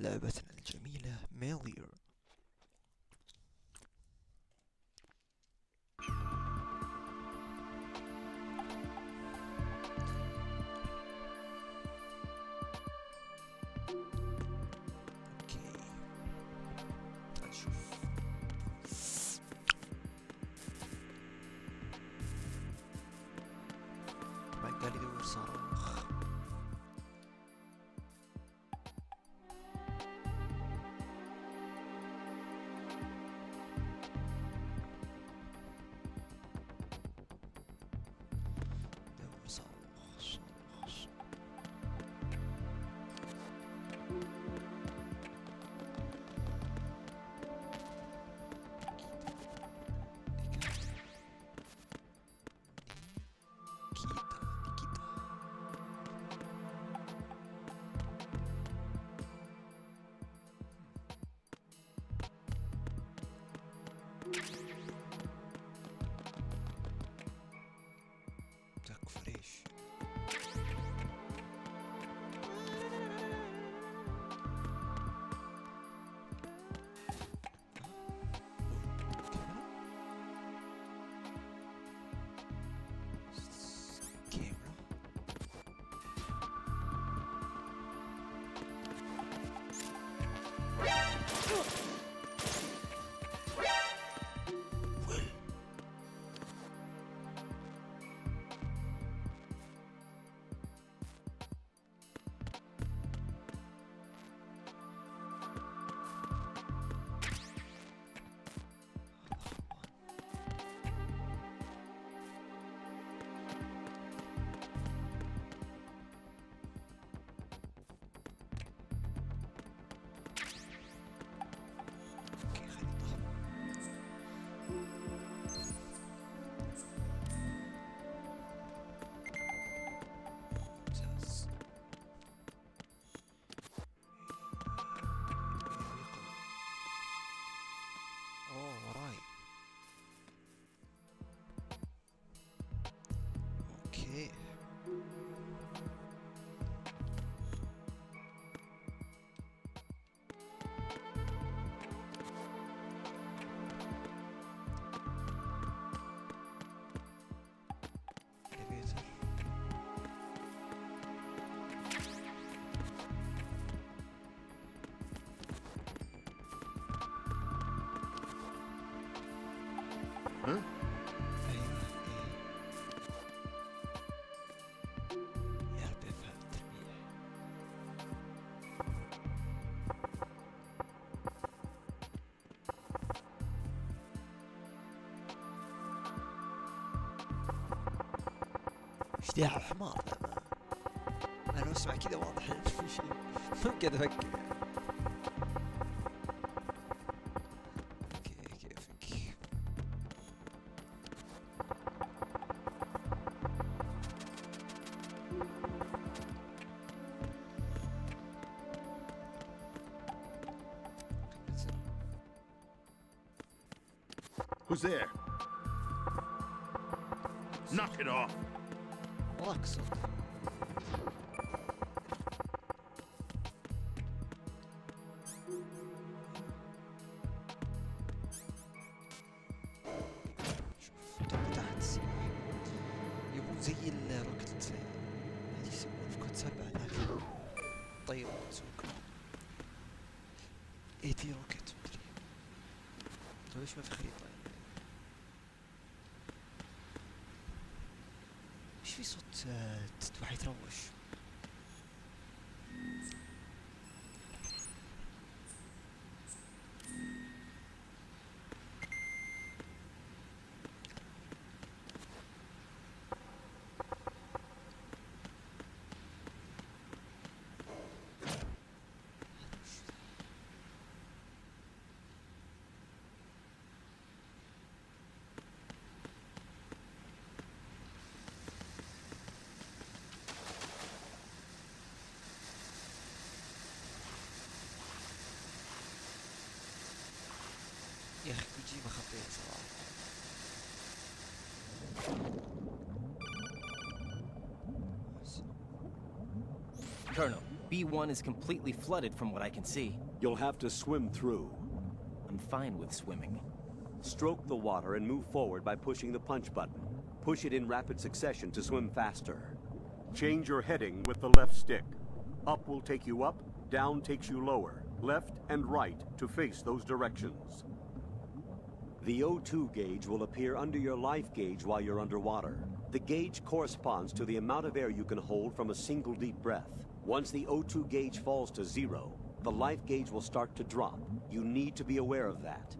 لعبتنا الجميلة ميليور. اوكي، تعال نشوف. طبعا قال يدور صاروخ. دور صاروخ. نيكيتا. تكفى ليش؟ كاميرا. اوكي، خريطة. ممتاز. اوه، وراي. اوكي. اليفيتر. ها؟ ايوه، ايه. يا رب افهم الترميح. ايش ذي على الحمار ذا؟ انا اسمع كذا واضح ان في شيء. ما قاعد افكر. اوكي، كيفك. ننزل. Who's there? Knock it off. وراك صوت. شوف، تحت السلاح يبون زي الروكت. هذه يسمونه في كود 7 هناك. طيب سوق اي تي روكت مدري. طيب ليش ما في خريطة يعني؟ ايش في صوت واحد يتروش؟ يا اخي كوجيما خطير صراحة. Colonel, B1 is completely flooded from what I can see. You'll have to swim through. I'm fine with swimming. Stroke the water and move forward by pushing the punch button. Push it in rapid succession to swim faster. Change your heading with the left stick. Up will take you up, down takes you lower. Left and right to face those directions. The O2 gauge will appear under your life gauge while you're underwater. The gauge corresponds to the amount of air you can hold from a single deep breath. Once the O2 gauge falls to 0, the life gauge will start to drop. You need to be aware of that.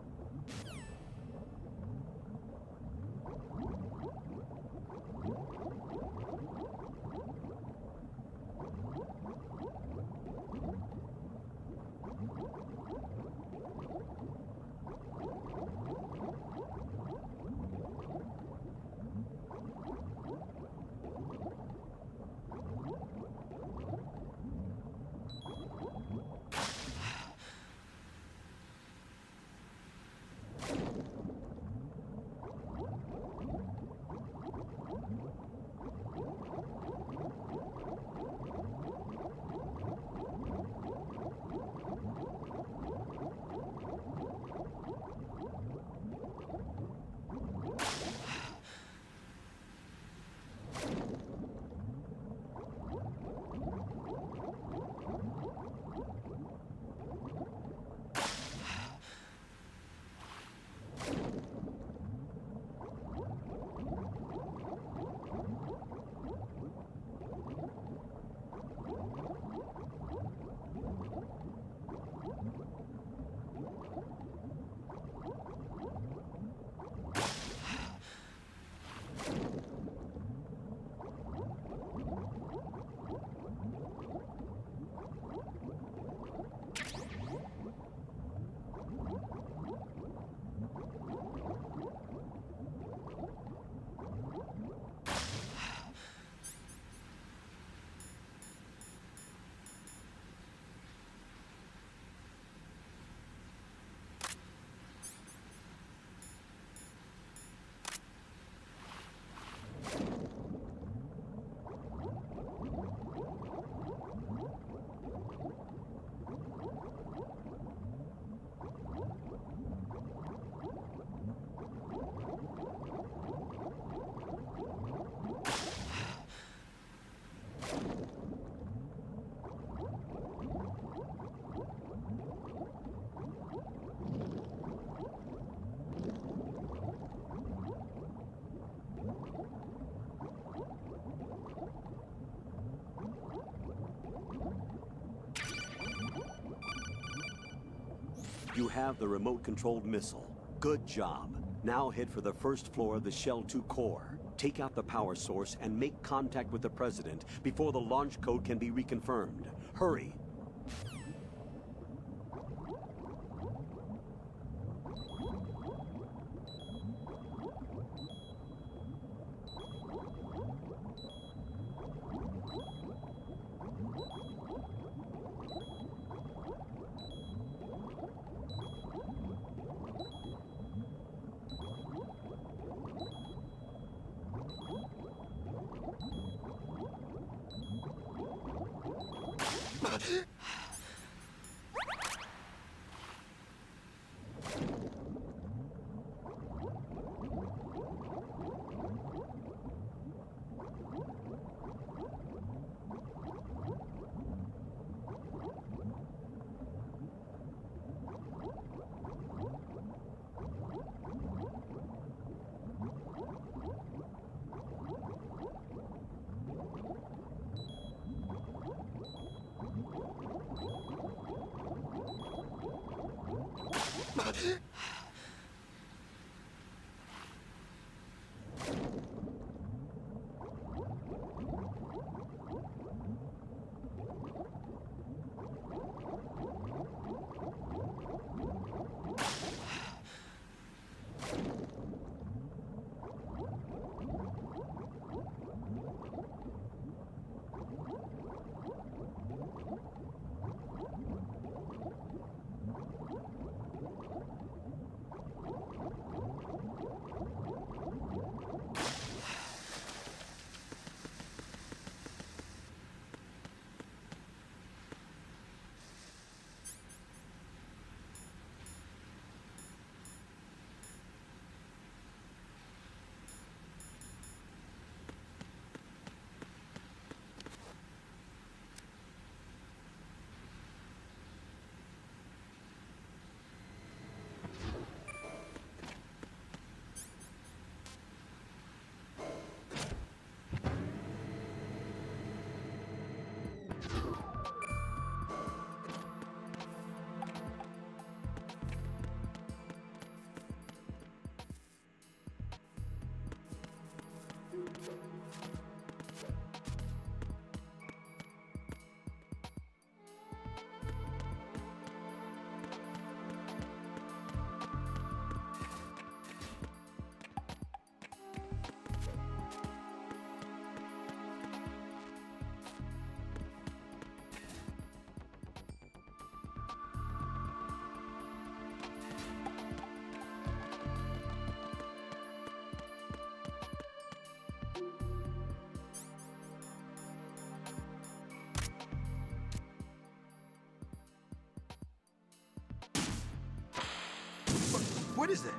You have the remote-controlled missile. Good job. Now head for the first floor of the Shell 2 core. Take out the power source and make contact with the President before the launch code can be reconfirmed. Hurry! What is that?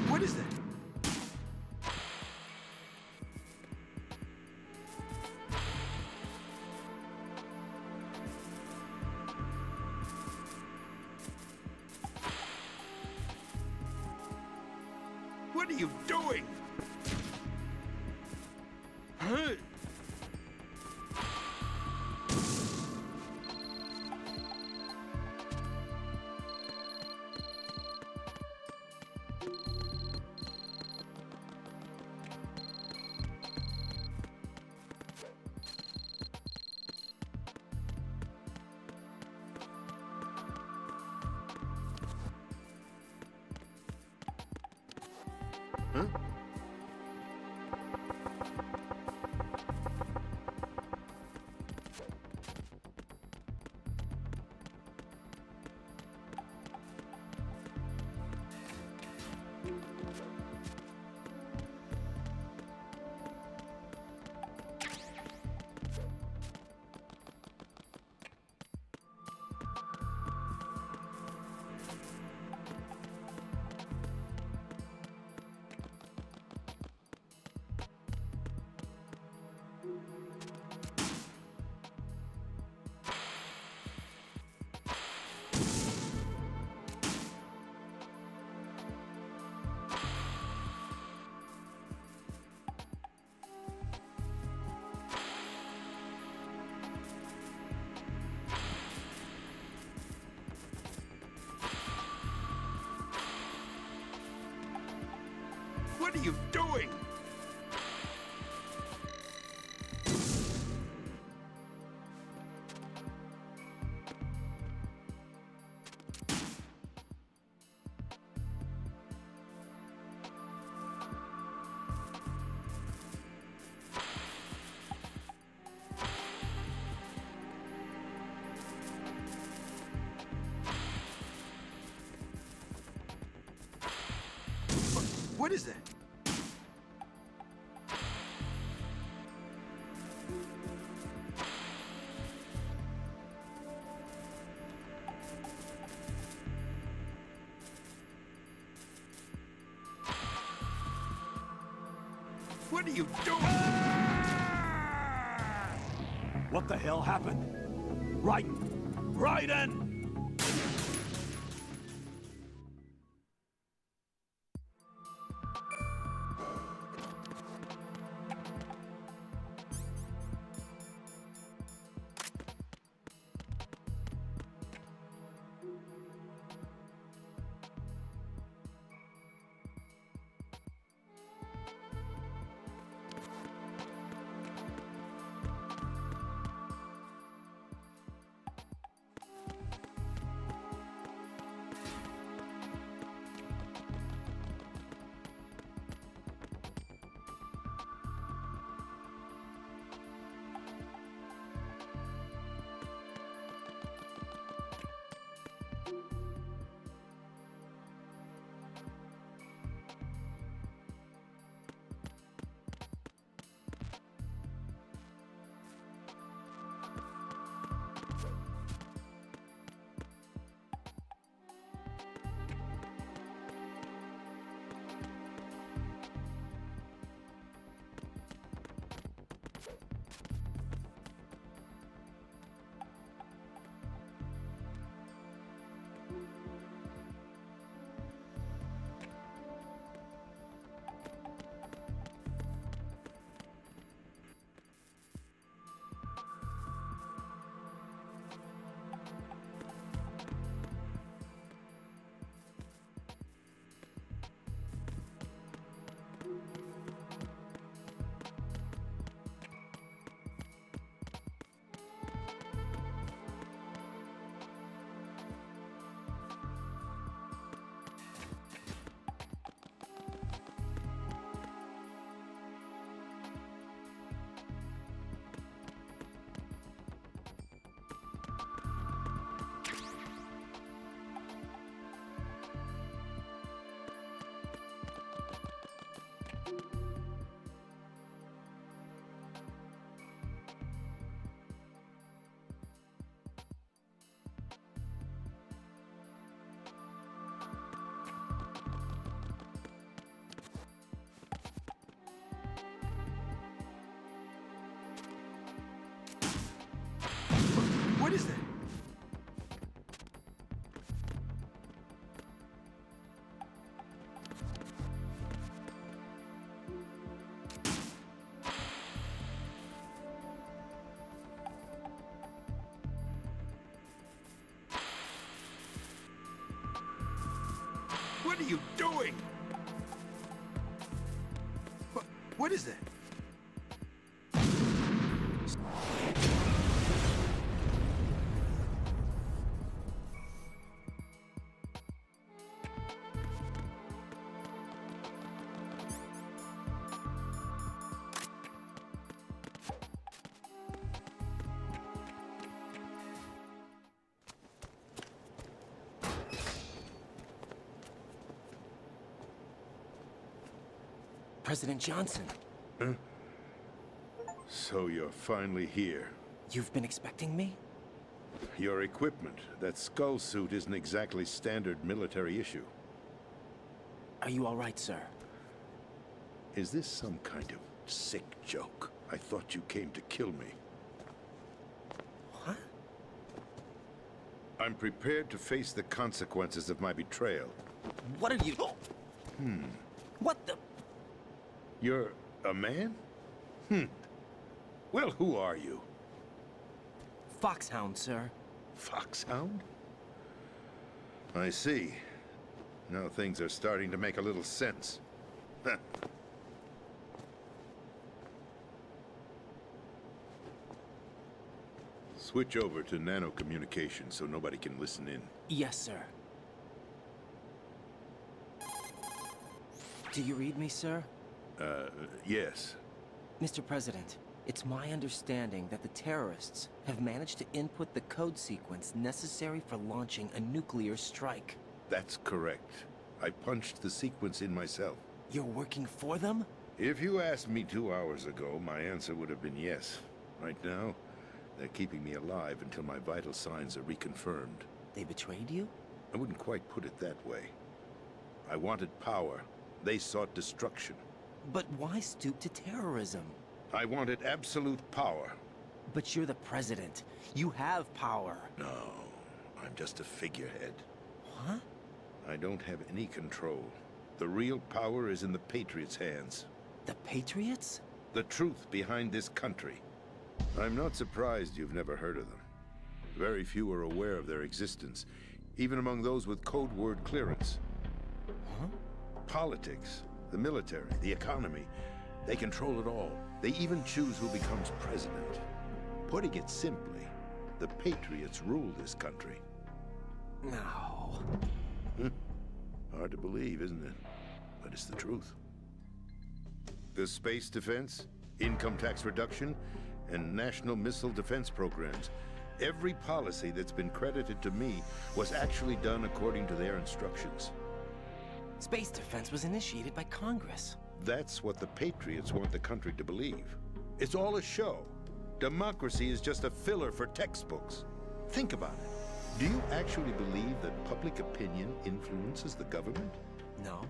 What is that? What are you doing? Huh? Huh? What are you doing? What is that? What are you doing? What the hell happened? Raiden! What are you doing? What is that? President Johnson, So you're finally here. you've been expecting me? Your equipment, that skull suit isn't exactly standard military issue. Are you all right, sir? Is this some kind of sick joke? I thought you came to kill me. What? I'm prepared to face the consequences of my betrayal. What are you... What the... You're a man? Well, who are you? Foxhound, sir. Foxhound? I see. Now things are starting to make a little sense. Huh. Switch over to nano-communication so nobody can listen in. Yes, sir. Do you read me, sir? Yes. Mr. President, it's my understanding that the terrorists have managed to input the code sequence necessary for launching a nuclear strike. That's correct. I punched the sequence in myself. You're working for them? If you asked me 2 hours ago, my answer would have been yes. Right now, they're keeping me alive until my vital signs are reconfirmed. They betrayed you? I wouldn't quite put it that way. I wanted power. They sought destruction. But why stoop to terrorism? I wanted absolute power. But you're the president. You have power. No, I'm just a figurehead. Huh? I don't have any control. The real power is in the Patriots' hands. The Patriots? The truth behind this country. I'm not surprised you've never heard of them. Very few are aware of their existence, even among those with code word clearance. Huh? Politics, the military, the economy, they control it all. They even choose who becomes president. Putting it simply, the Patriots rule this country. No. Hard to believe, isn't it? But it's the truth. The space defense, income tax reduction, and national missile defense programs. Every policy that's been credited to me was actually done according to their instructions. Space defense was initiated by Congress. That's what the Patriots want the country to believe. It's all a show. Democracy is just a filler for textbooks. Think about it. Do you actually believe that public opinion influences the government? No.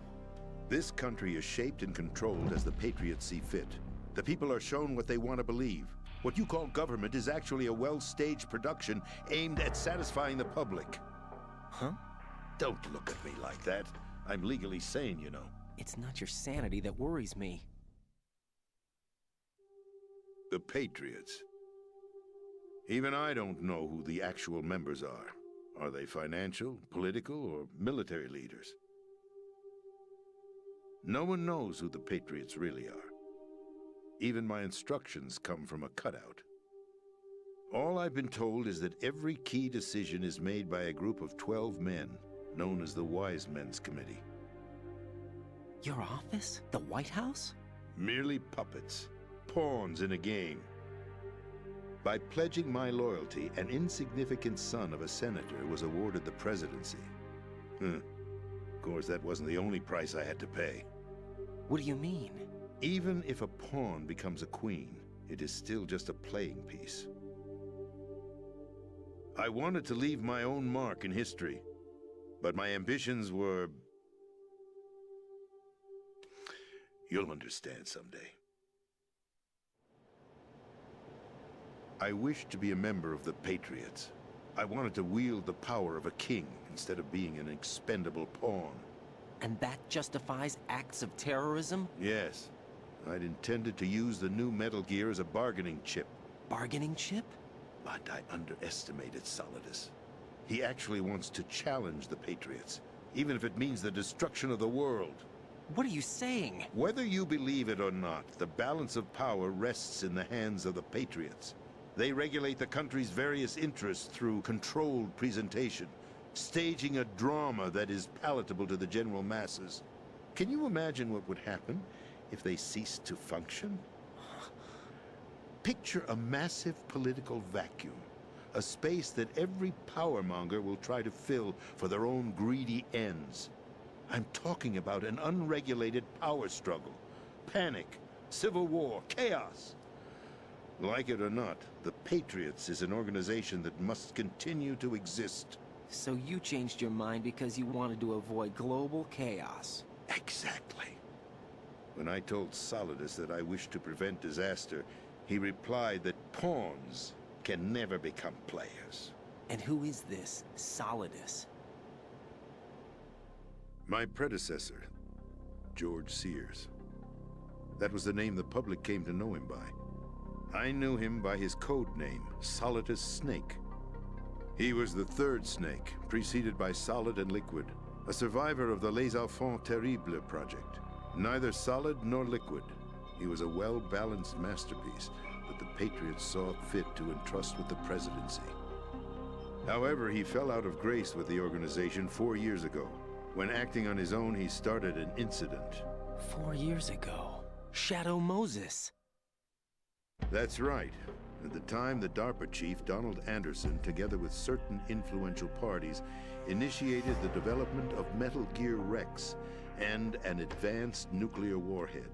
This country is shaped and controlled as the Patriots see fit. The people are shown what they want to believe. What you call government is actually a well-staged production aimed at satisfying the public. Huh? Don't look at me like that. I'm legally sane, you know. It's not your sanity that worries me. The Patriots. Even I don't know who the actual members are. Are they financial, political, or military leaders? No one knows who the Patriots really are. Even my instructions come from a cutout. All I've been told is that every key decision is made by a group of 12 men, known as the Wise Men's Committee. Your office? The White House? Merely puppets, pawns in a game. By pledging my loyalty, an insignificant son of a senator was awarded the presidency. Of course, that wasn't the only price I had to pay. What do you mean? Even if a pawn becomes a queen, it is still just a playing piece. I wanted to leave my own mark in history, but my ambitions were... You'll understand someday. I wished to be a member of the Patriots. I wanted to wield the power of a king instead of being an expendable pawn. And that justifies acts of terrorism? Yes. I'd intended to use the new Metal Gear as a bargaining chip. Bargaining chip? But I underestimated Solidus. He actually wants to challenge the Patriots. even if it means the destruction of the world. What are you saying? Whether you believe it or not, the balance of power rests in the hands of the Patriots. They regulate the country's various interests through controlled presentation, staging a drama that is palatable to the general masses. Can you imagine what would happen if they ceased to function? Picture a massive political vacuum, a space that every powermonger will try to fill for their own greedy ends. I'm talking about an unregulated power struggle, panic, civil war, chaos. Like it or not, the Patriots is an organization that must continue to exist. So you changed your mind because you wanted to avoid global chaos. Exactly. When I told Solidus that I wished to prevent disaster, he replied that pawns can never become players. And who is this Solidus? My predecessor, George Sears. That was the name the public came to know him by. I knew him by his code name, Solidus Snake. He was the third Snake, preceded by Solid and Liquid, a survivor of the Les Enfants Terribles project. Neither solid nor liquid, he was a well-balanced masterpiece that the Patriots saw fit to entrust with the presidency. However, he fell out of grace with the organization 4 years ago. When acting on his own, he started an incident. 4 years ago. Shadow Moses. That's right. At the time, the DARPA chief, Donald Anderson, together with certain influential parties, initiated the development of Metal Gear Rex and an advanced nuclear warhead.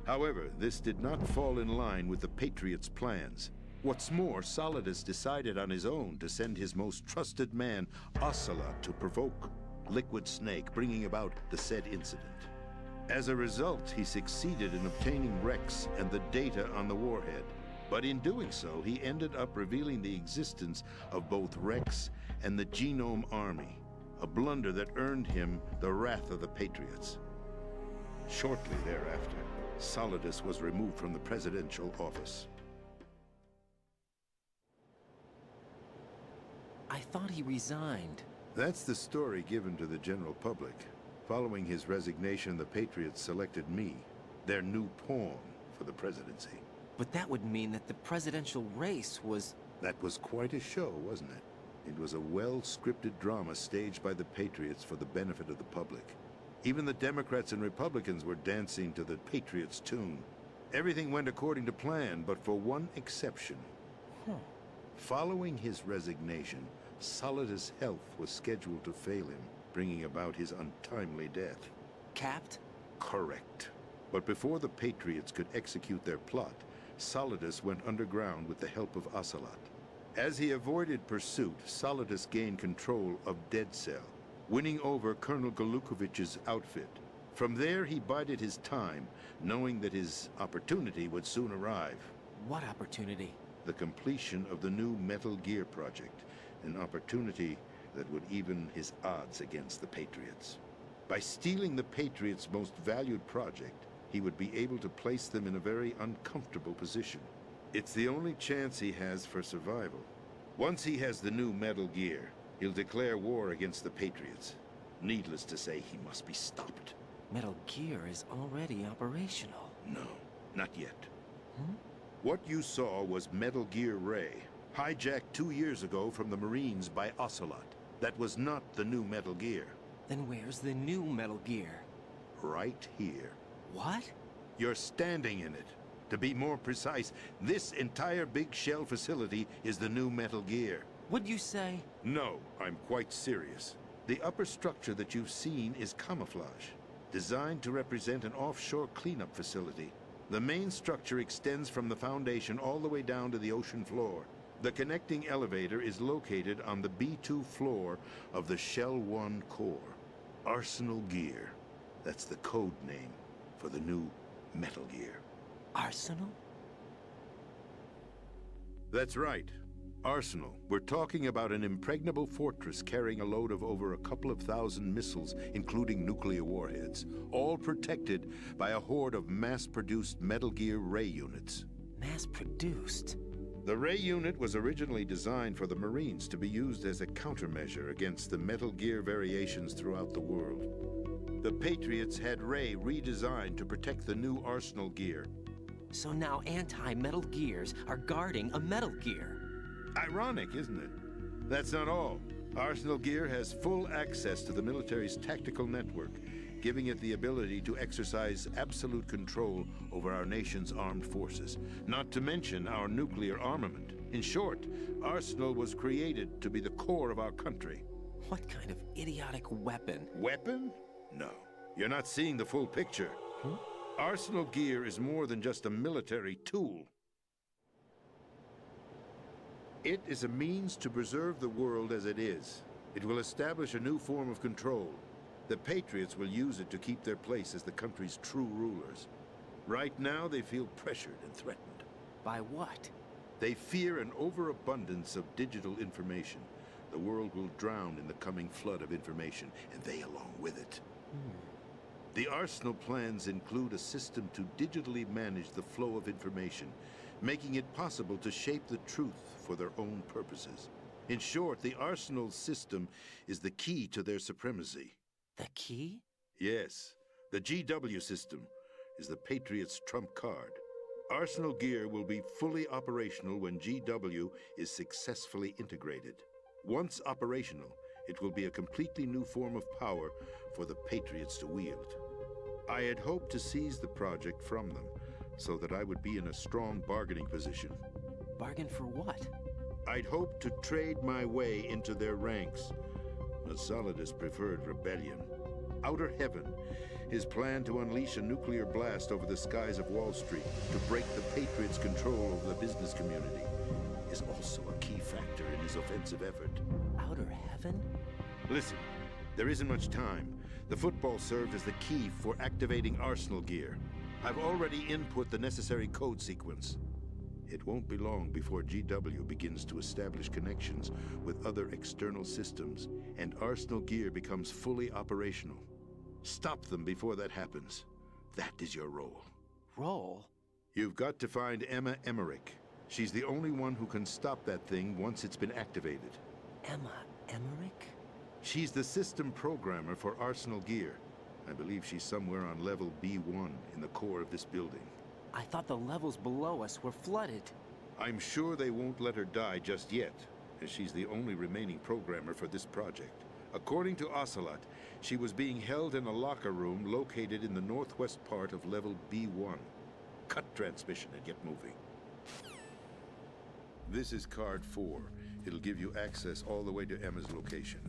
However, this did not fall in line with the Patriots' plans. What's more, Solidus decided on his own to send his most trusted man, Ocelot, to provoke Liquid Snake, bringing about the said incident. As a result, he succeeded in obtaining Rex and the data on the warhead. But in doing so, he ended up revealing the existence of both Rex and the Genome Army, a blunder that earned him the wrath of the Patriots. Shortly thereafter, Solidus was removed from the presidential office. I thought he resigned. That's the story given to the general public. Following his resignation, the Patriots selected me, their new pawn, for the presidency. But that would mean that the presidential race was... That was quite a show, wasn't it? It was a well-scripted drama staged by the Patriots for the benefit of the public. Even the Democrats and Republicans were dancing to the Patriots' tune. Everything went according to plan, but for one exception. Following his resignation, Solidus' health was scheduled to fail him, bringing about his untimely death. Capped? Correct. But before the Patriots could execute their plot, Solidus went underground with the help of Ocelot. As he avoided pursuit, Solidus gained control of Dead Cell, winning over Colonel Golukovich's outfit. From there, he bided his time, knowing that his opportunity would soon arrive. What opportunity? The completion of the new Metal Gear project, an opportunity that would even his odds against the Patriots. By stealing the Patriots' most valued project, he would be able to place them in a very uncomfortable position. It's the only chance he has for survival. Once he has the new Metal Gear, he'll declare war against the Patriots. Needless to say, he must be stopped. Metal Gear is already operational. No, not yet. What you saw was Metal Gear Ray, hijacked 2 years ago from the Marines by Ocelot. That was not the new Metal Gear. Then where's the new Metal Gear? Right here. What? You're standing in it. To be more precise, this entire big shell facility is the new Metal Gear. What'd you say? No, I'm quite serious. The upper structure that you've seen is camouflage, designed to represent an offshore cleanup facility. The main structure extends from the foundation all the way down to the ocean floor. The connecting elevator is located on the B2 floor of the Shell 1 core. Arsenal Gear. That's the code name for the new Metal Gear. Arsenal? That's right. Arsenal. We're talking about an impregnable fortress carrying a load of over a couple of thousand missiles, including nuclear warheads, all protected by a horde of mass-produced Metal Gear Ray units. Mass-produced? The Ray unit was originally designed for the Marines to be used as a countermeasure against the Metal Gear variations throughout the world. The Patriots had Ray redesigned to protect the new Arsenal gear. So now anti-Metal Gears are guarding a Metal Gear. Ironic, isn't it? That's not all. Arsenal gear has full access to the military's tactical network, giving it the ability to exercise absolute control over our nation's armed forces, not to mention our nuclear armament. In short, Arsenal was created to be the core of our country. What kind of idiotic weapon? Weapon? No. You're not seeing the full picture. Huh? Arsenal gear is more than just a military tool. It is a means to preserve the world as it is. It will establish a new form of control. The Patriots will use it to keep their place as the country's true rulers. Right now, they feel pressured and threatened. By what? They fear an overabundance of digital information. The world will drown in the coming flood of information, and they along with it. The Arsenal plans include a system to digitally manage the flow of information, making it possible to shape the truth for their own purposes. In short, the Arsenal system is the key to their supremacy. The key? Yes, the GW system is the Patriots' trump card. Arsenal gear will be fully operational when GW is successfully integrated. Once operational, it will be a completely new form of power for the Patriots to wield. I had hoped to seize the project from them, so that I would be in a strong bargaining position. Bargain for what? I'd hoped to trade my way into their ranks. The Solidus preferred rebellion. Outer Heaven, his plan to unleash a nuclear blast over the skies of Wall Street to break the Patriots' control over the business community, is also a key factor in his offensive effort. Outer Heaven? Listen, there isn't much time. The football served as the key for activating Arsenal gear. I've already input the necessary code sequence. It won't be long before GW begins to establish connections with other external systems, and Arsenal gear becomes fully operational. Stop them before that happens. That is your role. Role? You've got to find Emma Emmerich. She's the only one who can stop that thing once it's been activated. Emma Emmerich? She's the system programmer for Arsenal gear. I believe she's somewhere on level B1 in the core of this building. I thought the levels below us were flooded. I'm sure they won't let her die just yet, as she's the only remaining programmer for this project. According to Ocelot, she was being held in a locker room located in the northwest part of level B1. Cut transmission and get moving. This is card 4. It'll give you access all the way to Emma's location.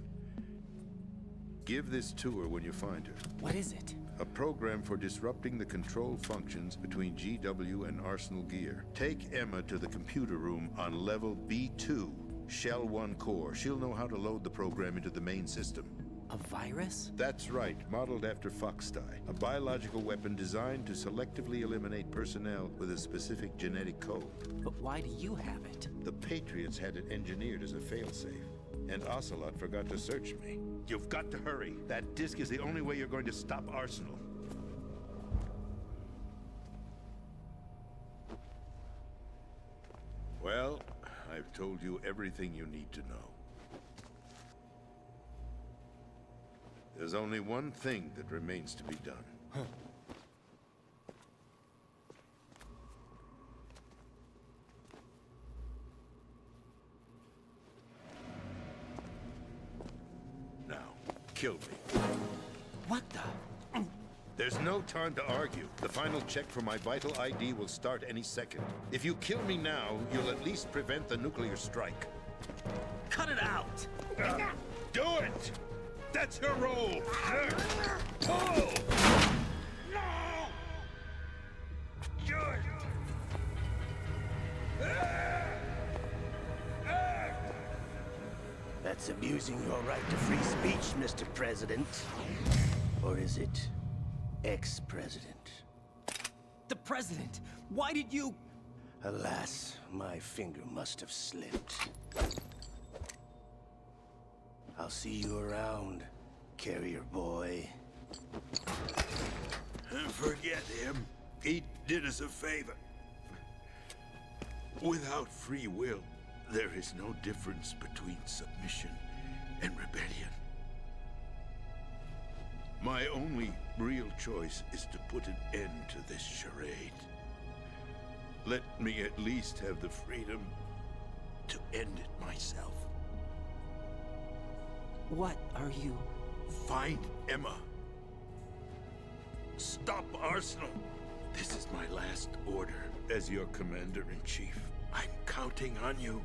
Give this to her when you find her. What is it? A program for disrupting the control functions between GW and Arsenal gear. Take Emma to the computer room on level B2, Shell 1 core. She'll know how to load the program into the main system. A virus? That's right, modeled after Foxdie, a biological weapon designed to selectively eliminate personnel with a specific genetic code. But why do you have it? The Patriots had it engineered as a failsafe, and Ocelot forgot to search me. You've got to hurry. That disk is the only way you're going to stop Arsenal. Well, I've told you everything you need to know. There's only one thing that remains to be done. Huh. Now, kill me. What the? There's no time to argue. The final check for my vital ID will start any second. If you kill me now, you'll at least prevent the nuclear strike. Cut it out! Do it! That's her role! Pull! No! Good! That's abusing your right to free speech, Mr. President. Or is it ex-president? The president! Why did you... Alas, my finger must have slipped. I'll see you around, carrier boy. Forget him. He did us a favor. Without free will, there is no difference between submission and rebellion. My only real choice is to put an end to this charade. Let me at least have the freedom to end it myself. What are you... Find Emma. Stop Arsenal. This is my last order as your commander-in-chief. I'm counting on you.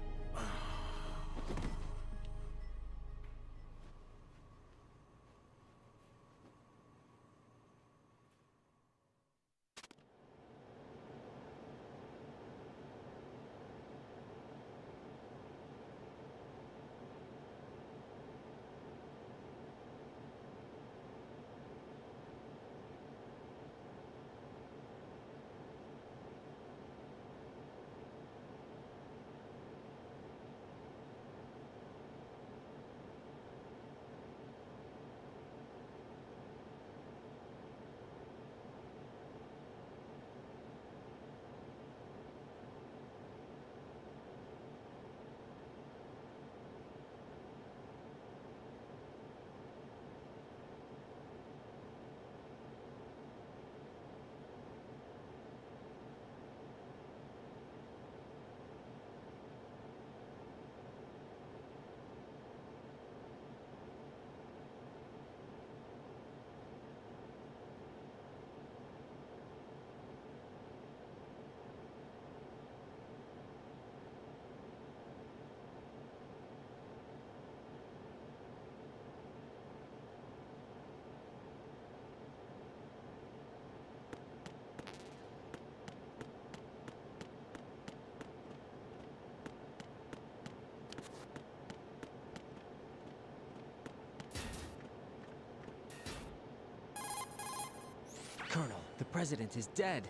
Colonel, the President is dead.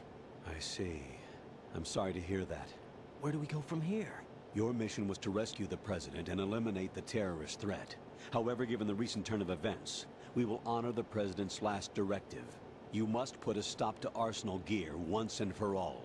I see. I'm sorry to hear that. Where do we go from here? Your mission was to rescue the President and eliminate the terrorist threat. However, given the recent turn of events, we will honor the President's last directive. You must put a stop to Arsenal gear once and for all.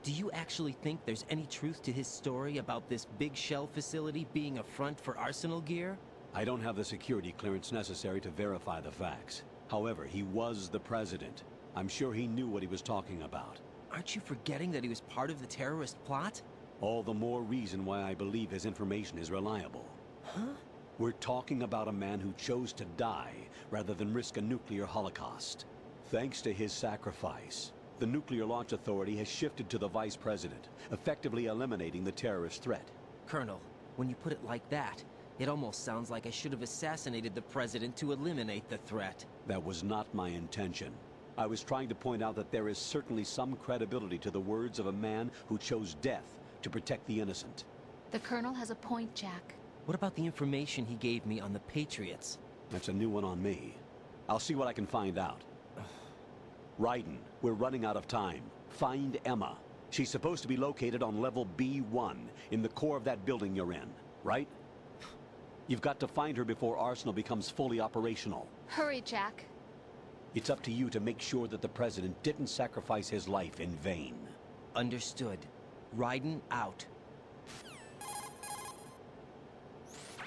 Do you actually think there's any truth to his story about this big shell facility being a front for Arsenal gear? I don't have the security clearance necessary to verify the facts. However, he was the President. I'm sure he knew what he was talking about. Aren't you forgetting that he was part of the terrorist plot? All the more reason why I believe his information is reliable. Huh? We're talking about a man who chose to die rather than risk a nuclear holocaust. Thanks to his sacrifice, the Nuclear Launch Authority has shifted to the Vice President, effectively eliminating the terrorist threat. Colonel, when you put it like that, it almost sounds like I should have assassinated the President to eliminate the threat. That was not my intention. I was trying to point out that there is certainly some credibility to the words of a man who chose death to protect the innocent. The Colonel has a point, Jack. What about the information he gave me on the Patriots? That's a new one on me. I'll see what I can find out. Raiden, we're running out of time. Find Emma. She's supposed to be located on level B1, in the core of that building you're in, right? You've got to find her before Arsenal becomes fully operational. Hurry, Jack. It's up to you to make sure that the President didn't sacrifice his life in vain. Understood. Raiden out.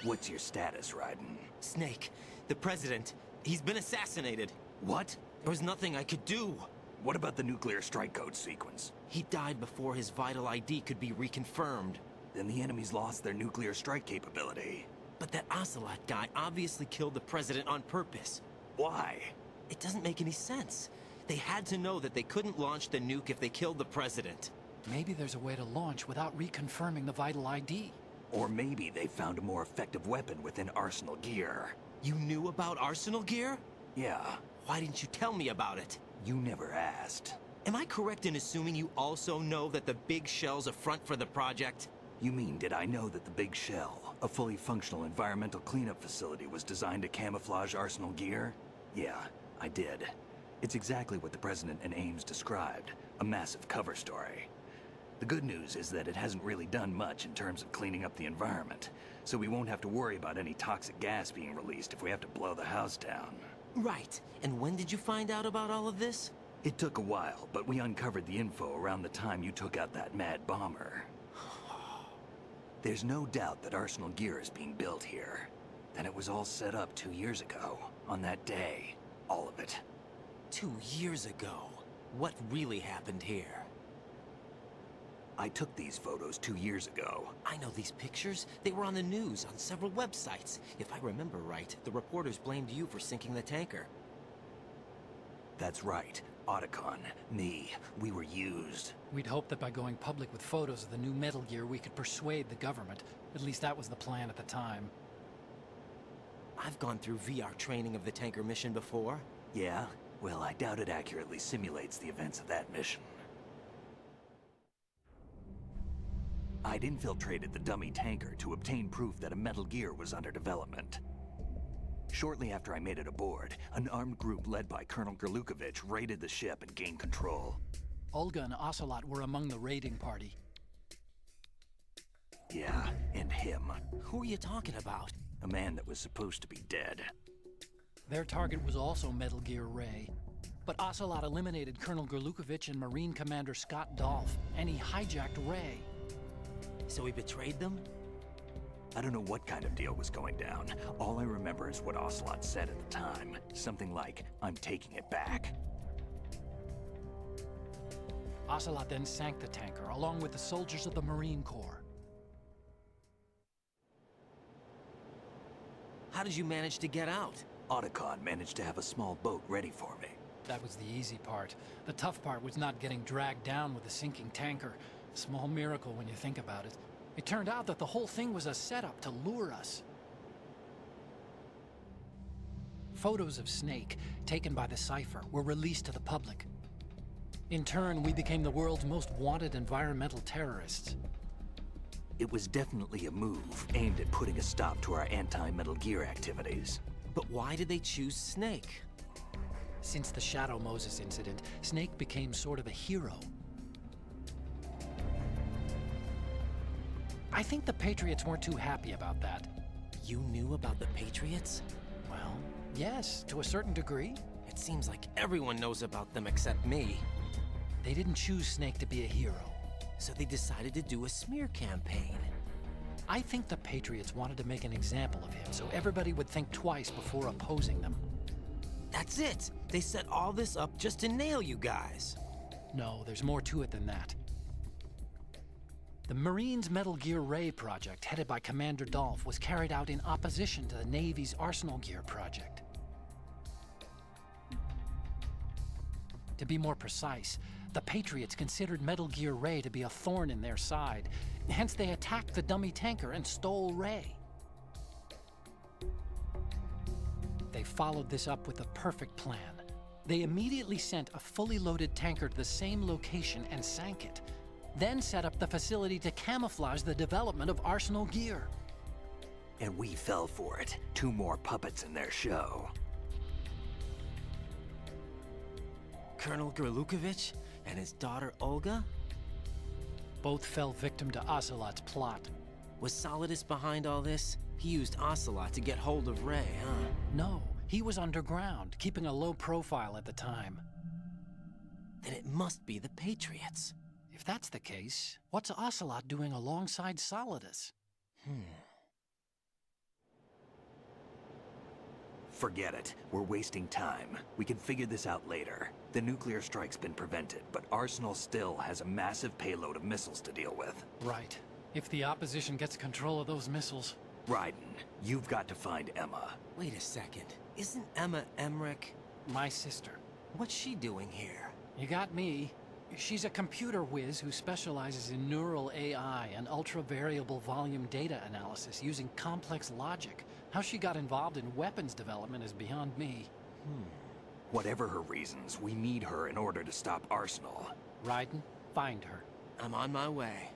What's your status, Raiden? Snake, the President, he's been assassinated. What? There was nothing I could do. What about the nuclear strike code sequence? He died before his vital ID could be reconfirmed. Then the enemy's lost their nuclear strike capability. But that Ocelot guy obviously killed the President on purpose. Why? It doesn't make any sense. They had to know that they couldn't launch the nuke if they killed the President. Maybe there's a way to launch without reconfirming the vital ID. Or maybe they found a more effective weapon within Arsenal gear. You knew about Arsenal gear? Yeah, Why didn't you tell me about it? you never asked. Am I correct in assuming you also know that the big shell's a front for the project? You mean, did I know that the Big Shell, a fully functional environmental cleanup facility, was designed to camouflage Arsenal gear? Yeah, I did. It's exactly what the President and Ames described, a massive cover story. The good news is that it hasn't really done much in terms of cleaning up the environment, so we won't have to worry about any toxic gas being released if we have to blow the house down. Right. And when did you find out about all of this? It took a while, but we uncovered the info around the time you took out that mad bomber. There's no doubt that Arsenal gear is being built here. Then it was all set up 2 years ago, on that day. All of it. 2 years ago? What really happened here? I took these photos 2 years ago. I know these pictures. They were on the news, on several websites. If I remember right, the reporters blamed you for sinking the tanker. That's right. Otacon, me, we were used. We'd hoped that by going public with photos of the new Metal Gear, we could persuade the government. At least that was the plan at the time. I've gone through VR training of the tanker mission before. Yeah? Well, I doubt it accurately simulates the events of that mission. I'd infiltrated the dummy tanker to obtain proof that a Metal Gear was under development. Shortly after I made it aboard, an armed group led by Colonel Gerlukovich raided the ship and gained control. Olga and Ocelot were among the raiding party. Yeah, and him. Who are you talking about? A man that was supposed to be dead. Their target was also Metal Gear Ray. But Ocelot eliminated Colonel Gerlukovich and Marine Commander Scott Dolph, and he hijacked Ray. So he betrayed them? I don't know what kind of deal was going down. All I remember is what Ocelot said at the time. Something like, "I'm taking it back." Ocelot then sank the tanker, along with the soldiers of the Marine Corps. How did you manage to get out? Otacon managed to have a small boat ready for me. That was the easy part. The tough part was not getting dragged down with a sinking tanker. A small miracle when you think about it. It turned out that the whole thing was a setup to lure us. Photos of Snake, taken by the Cypher, were released to the public. In turn, we became the world's most wanted environmental terrorists. It was definitely a move aimed at putting a stop to our anti-Metal Gear activities. But why did they choose Snake? Since the Shadow Moses incident, Snake became sort of a hero. I think the Patriots weren't too happy about that. You knew about the Patriots? Well, yes, to a certain degree. It seems like everyone knows about them except me. They didn't choose Snake to be a hero. So they decided to do a smear campaign. I think the Patriots wanted to make an example of him so everybody would think twice before opposing them. That's it! They set all this up just to nail you guys. No, there's more to it than that. The Marines' Metal Gear Ray project, headed by Commander Dolph, was carried out in opposition to the Navy's Arsenal Gear project. To be more precise, the Patriots considered Metal Gear Ray to be a thorn in their side. Hence, they attacked the dummy tanker and stole Ray. They followed this up with a perfect plan. They immediately sent a fully loaded tanker to the same location and sank it. Then set up the facility to camouflage the development of Arsenal Gear. And we fell for it. 2 more puppets in their show. Colonel Gerlukovich and his daughter Olga? Both fell victim to Ocelot's plot. Was Solidus behind all this? He used Ocelot to get hold of Ray, huh? No, he was underground, keeping a low profile at the time. Then it must be the Patriots. If that's the case, what's Ocelot doing alongside Solidus? Forget it. We're wasting time. We can figure this out later. The nuclear strike's been prevented, but Arsenal still has a massive payload of missiles to deal with. Right. If the opposition gets control of those missiles... Raiden, you've got to find Emma. Wait a second. Isn't Emma Emmerich... my sister? What's she doing here? You got me. She's a computer whiz who specializes in neural AI and ultra-variable volume data analysis using complex logic. How she got involved in weapons development is beyond me. Whatever her reasons, we need her in order to stop Arsenal. Raiden, find her. I'm on my way.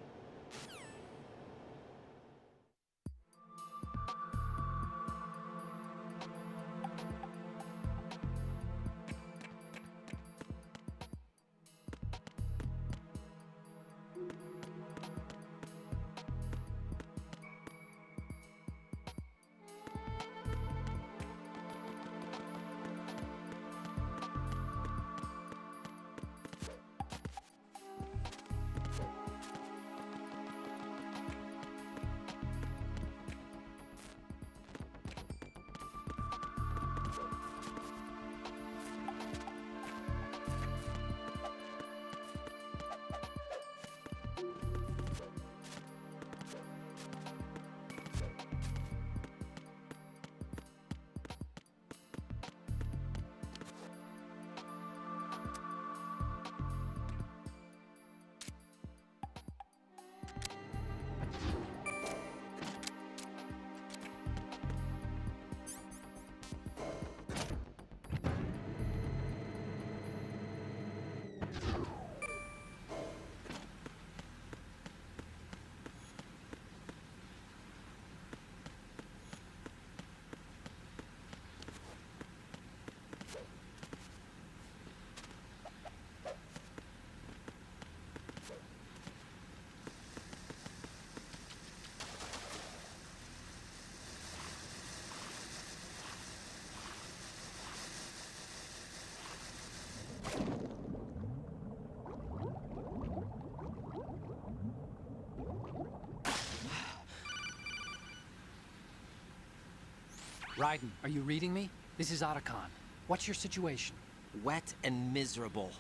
Raiden, are you reading me? This is Otacon. What's your situation? Wet and miserable.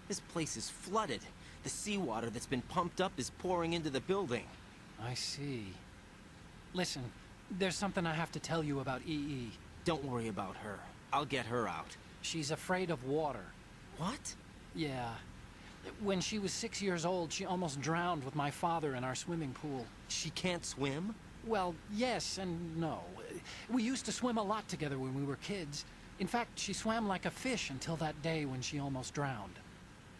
This place is flooded. The seawater that's been pumped up is pouring into the building. I see. Listen, there's something I have to tell you about EE. Don't worry about her. I'll get her out. She's afraid of water. What? Yeah. When she was 6 years old, she almost drowned with my father in our swimming pool. She can't swim? Well, yes and no. We used to swim a lot together when we were kids. In fact, she swam like a fish until that day when she almost drowned.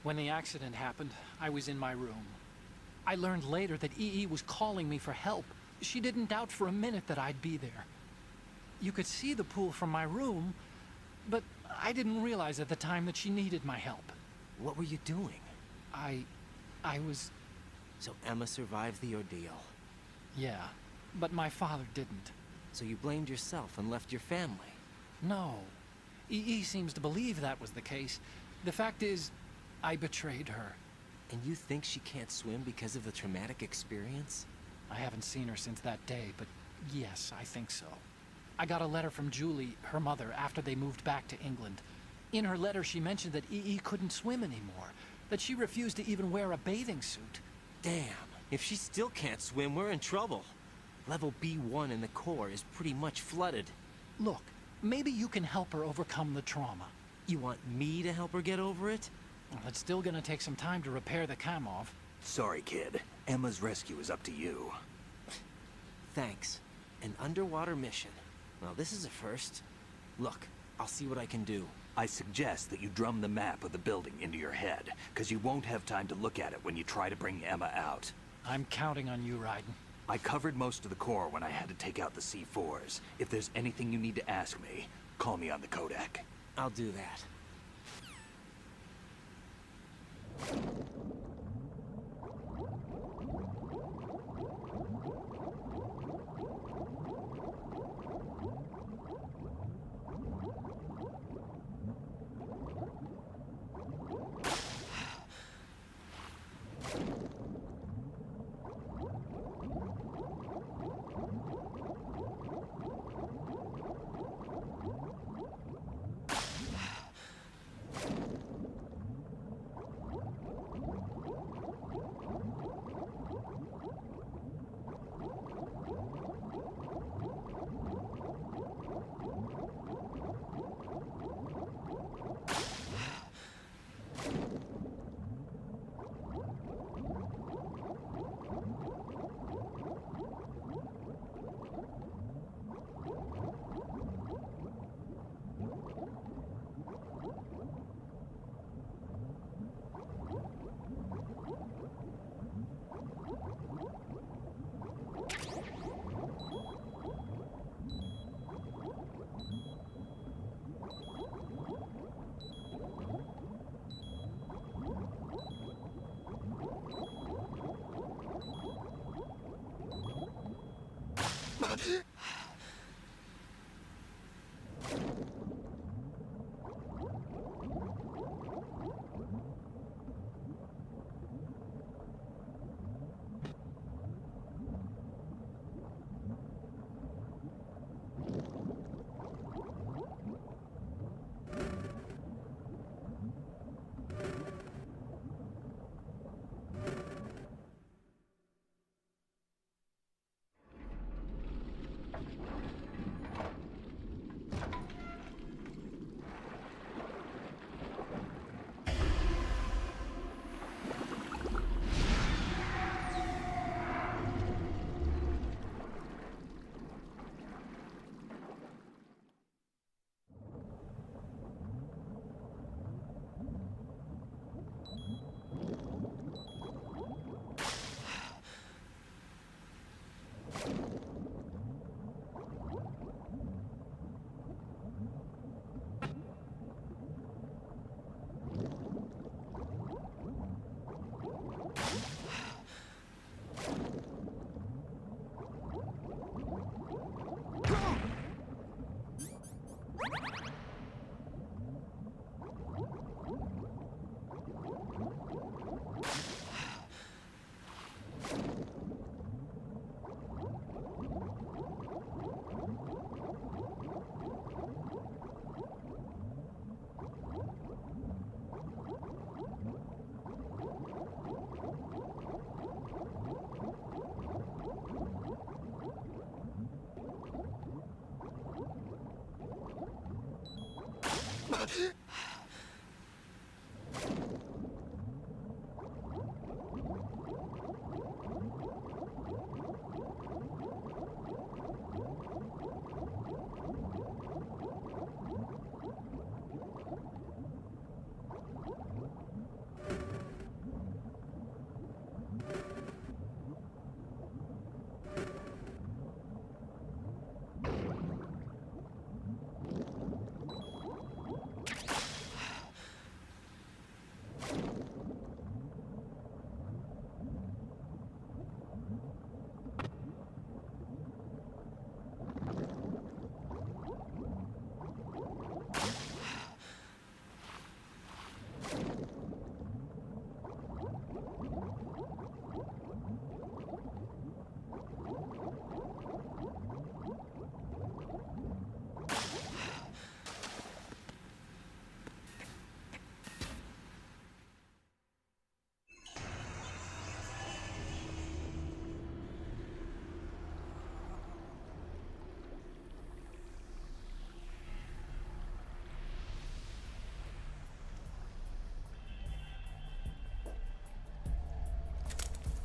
When the accident happened, I was in my room. I learned later that EE was calling me for help. She didn't doubt for a minute that I'd be there. You could see the pool from my room, but I didn't realize at the time that she needed my help. What were you doing? I was... So Emma survived the ordeal. Yeah, but my father didn't. So you blamed yourself and left your family? No. EE seems to believe that was the case. The fact is, I betrayed her. And you think she can't swim because of the traumatic experience? I haven't seen her since that day, but yes, I think so. I got a letter from Julie, her mother, after they moved back to England. In her letter, she mentioned that EE couldn't swim anymore, that she refused to even wear a bathing suit. Damn, if she still can't swim, we're in trouble. Level B1 in the core is pretty much flooded. Look, maybe you can help her overcome the trauma. You want me to help her get over it? Well, it's still gonna take some time to repair the Kamov. Sorry, kid. Emma's rescue is up to you. Thanks. An underwater mission. Well, this is a first. Look, I'll see what I can do. I suggest that you drum the map of the building into your head, because you won't have time to look at it when you try to bring Emma out. I'm counting on you, Raiden. I covered most of the core when I had to take out the C4s. If there's anything you need to ask me, call me on the codec. I'll do that.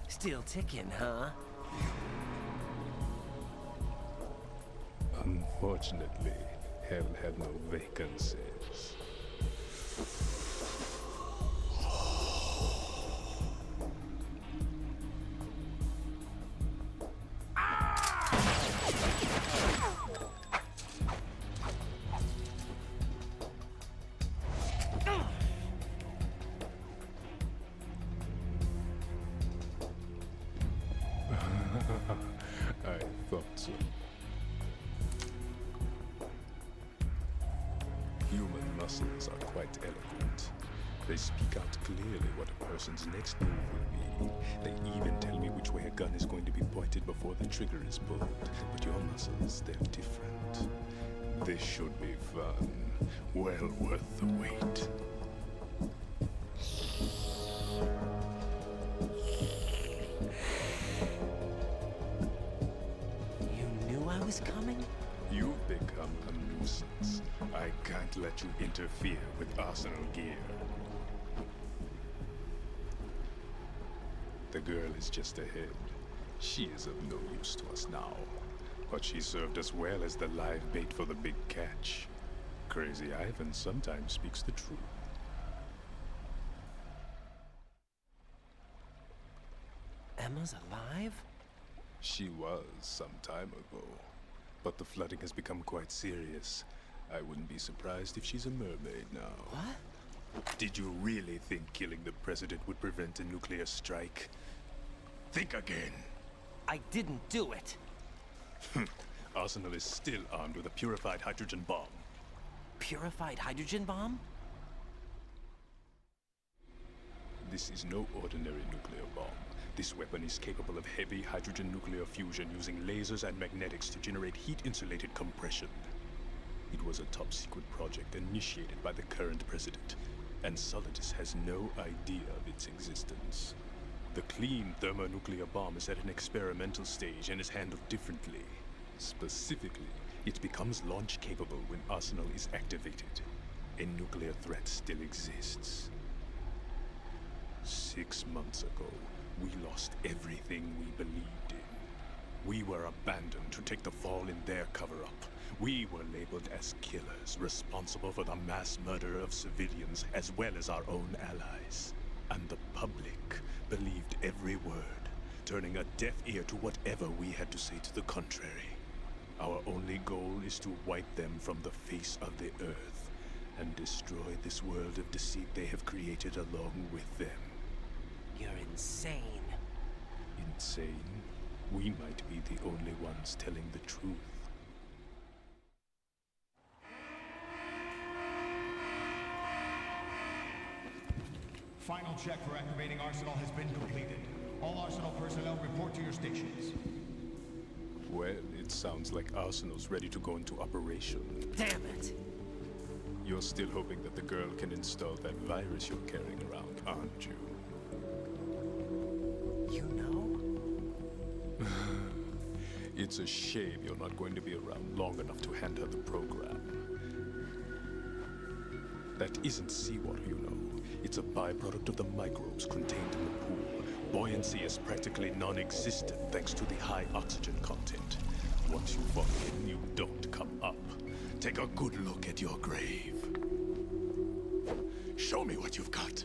Still ticking, huh? Unfortunately, hell had no vacancies. I thought so. Human muscles are quite eloquent. They speak out clearly what a person's next move will be. They even tell me which way a gun is going to be pointed before the trigger is pulled. But your muscles, they're different. This should be fun. Well worth the wait. Coming? You've become a nuisance. I can't let you interfere with Arsenal gear. The girl is just ahead. She is of no use to us now. But she served us well as the live bait for the big catch. Crazy Ivan sometimes speaks the truth. Emma's alive? She was some time ago. But the flooding has become quite serious. I wouldn't be surprised if she's a mermaid now. What? Did you really think killing the president would prevent a nuclear strike? Think again. I didn't do it. Arsenal is still armed with a purified hydrogen bomb. Purified hydrogen bomb? This is no ordinary nuclear bomb. This weapon is capable of heavy hydrogen nuclear fusion using lasers and magnetics to generate heat-insulated compression. It was a top-secret project initiated by the current president, and Solidus has no idea of its existence. The clean thermonuclear bomb is at an experimental stage and is handled differently. Specifically, it becomes launch-capable when Arsenal is activated. A nuclear threat still exists. 6 months ago, we lost everything we believed in. We were abandoned to take the fall in their cover-up. We were labeled as killers, responsible for the mass murder of civilians as well as our own allies. And the public believed every word, turning a deaf ear to whatever we had to say to the contrary. Our only goal is to wipe them from the face of the earth and destroy this world of deceit they have created along with them. You're insane. Insane? We might be the only ones telling the truth. Final check for activating Arsenal has been completed. All Arsenal personnel report to your stations. Well, it sounds like Arsenal's ready to go into operation. Damn it! You're still hoping that the girl can install that virus you're carrying around, aren't you? You know? It's a shame you're not going to be around long enough to hand her the program. That isn't seawater, you know. It's a byproduct of the microbes contained in the pool. Buoyancy is practically non-existent thanks to the high oxygen content. Once you fall in, you don't come up. Take a good look at your grave. Show me what you've got.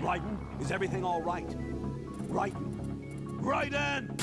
Raiden, is everything all right? Raiden! Raiden!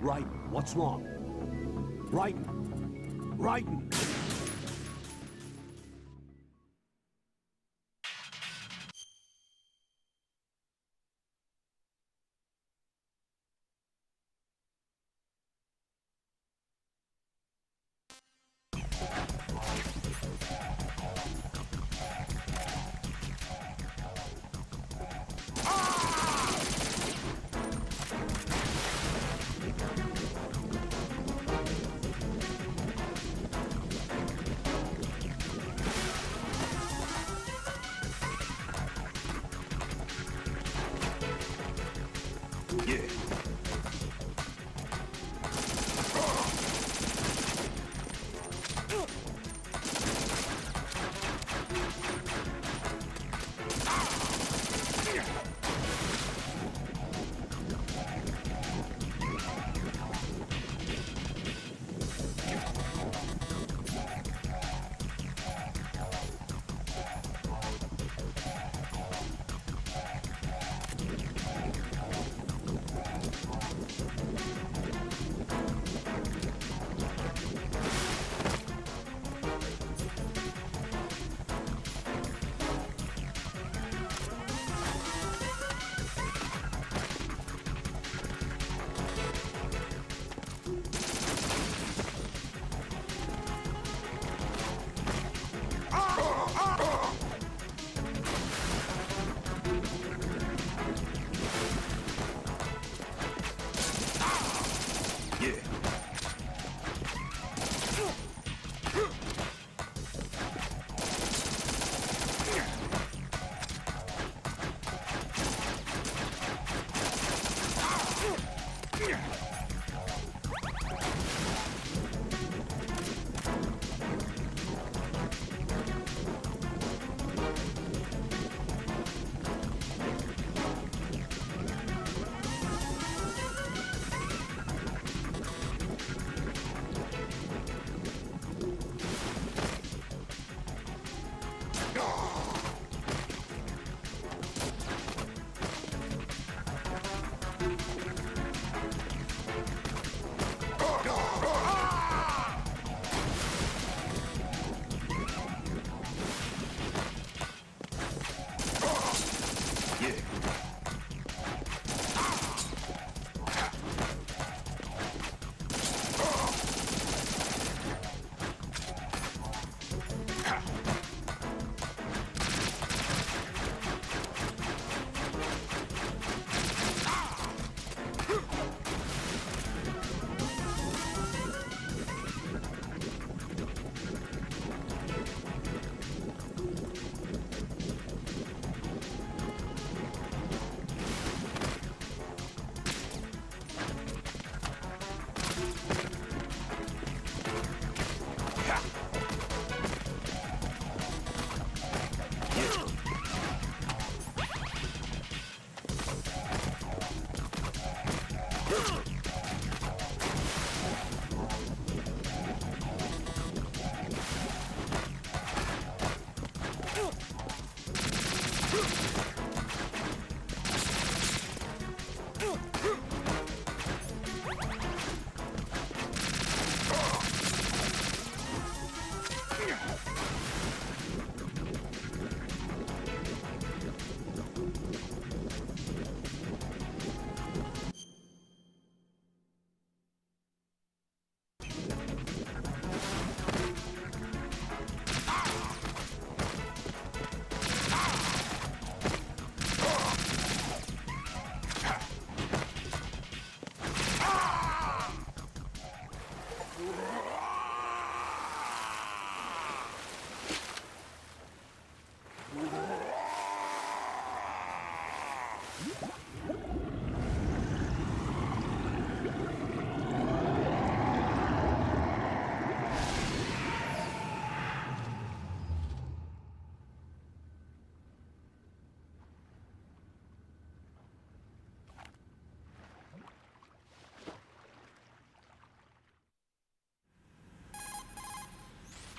Right, what's wrong? Right, right.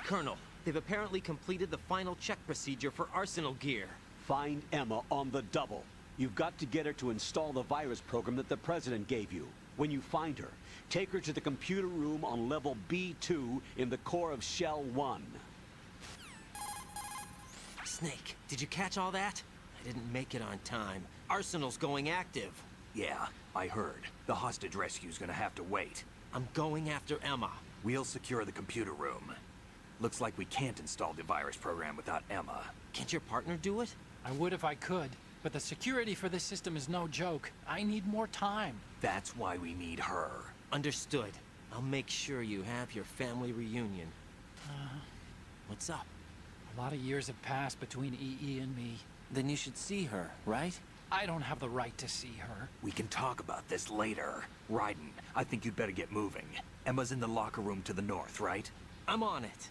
Colonel, they've apparently completed the final check procedure for arsenal gear. Find Emma on the double. You've got to get her to install the virus program that the President gave you. When you find her, take her to the computer room on level B2 in the core of Shell 1. Snake, did you catch all that? I didn't make it on time. Arsenal's going active. Yeah, I heard. The hostage rescue's gonna have to wait. I'm going after Emma. We'll secure the computer room. Looks like we can't install the virus program without Emma. Can't your partner do it? I would if I could, but the security for this system is no joke. I need more time. That's why we need her. Understood. I'll make sure you have your family reunion. What's up? A lot of years have passed between EE and me. Then you should see her, right? I don't have the right to see her. We can talk about this later. Raiden, I think you'd better get moving. Emma's in the locker room to the north, right? I'm on it.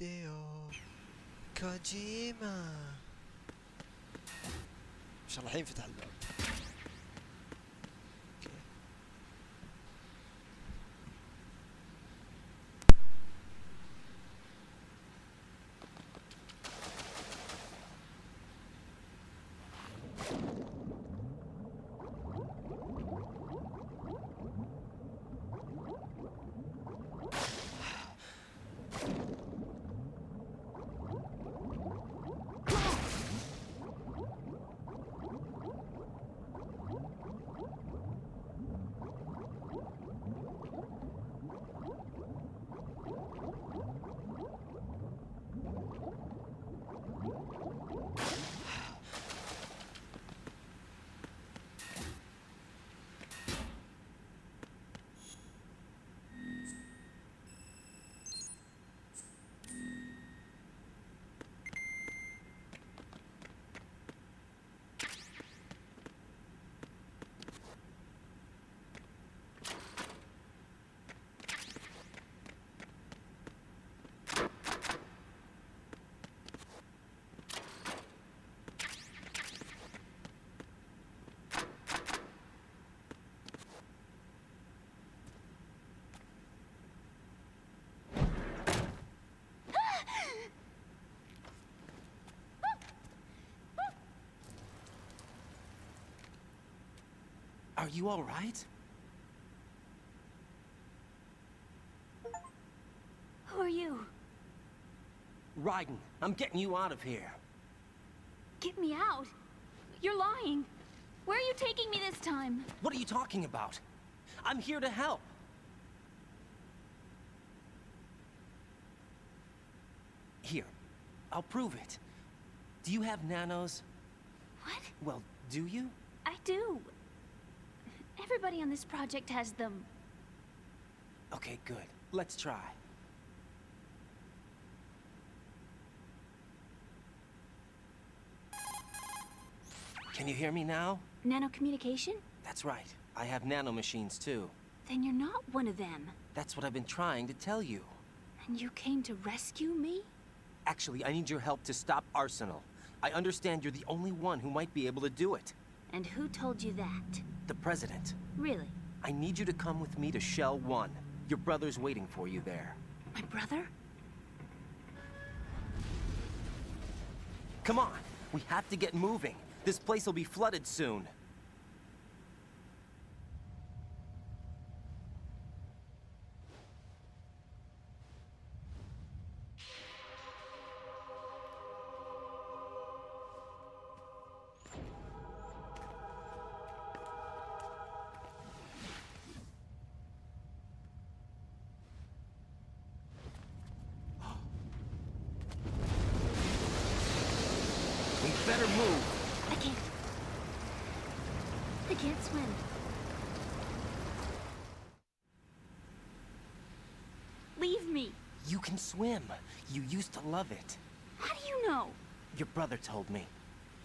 هيديو كوجيما. ان شاء الله الحين فتح الباب. Are you all right? Who are you? Raiden, I'm getting you out of here. Get me out. You're lying. Where are you taking me this time? What are you talking about? I'm here to help. Here, I'll prove it. Do you have nanos? What? Well, do you? I do. Everybody on this project has them. Okay, good. Let's try. Can you hear me now? Nanocommunication? That's right. I have nanomachines too. Then you're not one of them. That's what I've been trying to tell you. And you came to rescue me? Actually, I need your help to stop Arsenal. I understand you're the only one who might be able to do it. And who told you that? The President. Really? I need you to come with me to Shell 1. Your brother's waiting for you there. My brother? Come on! We have to get moving. This place will be flooded soon. Better move. I can't. I can't swim. Leave me. You can swim. You used to love it. How do you know? Your brother told me.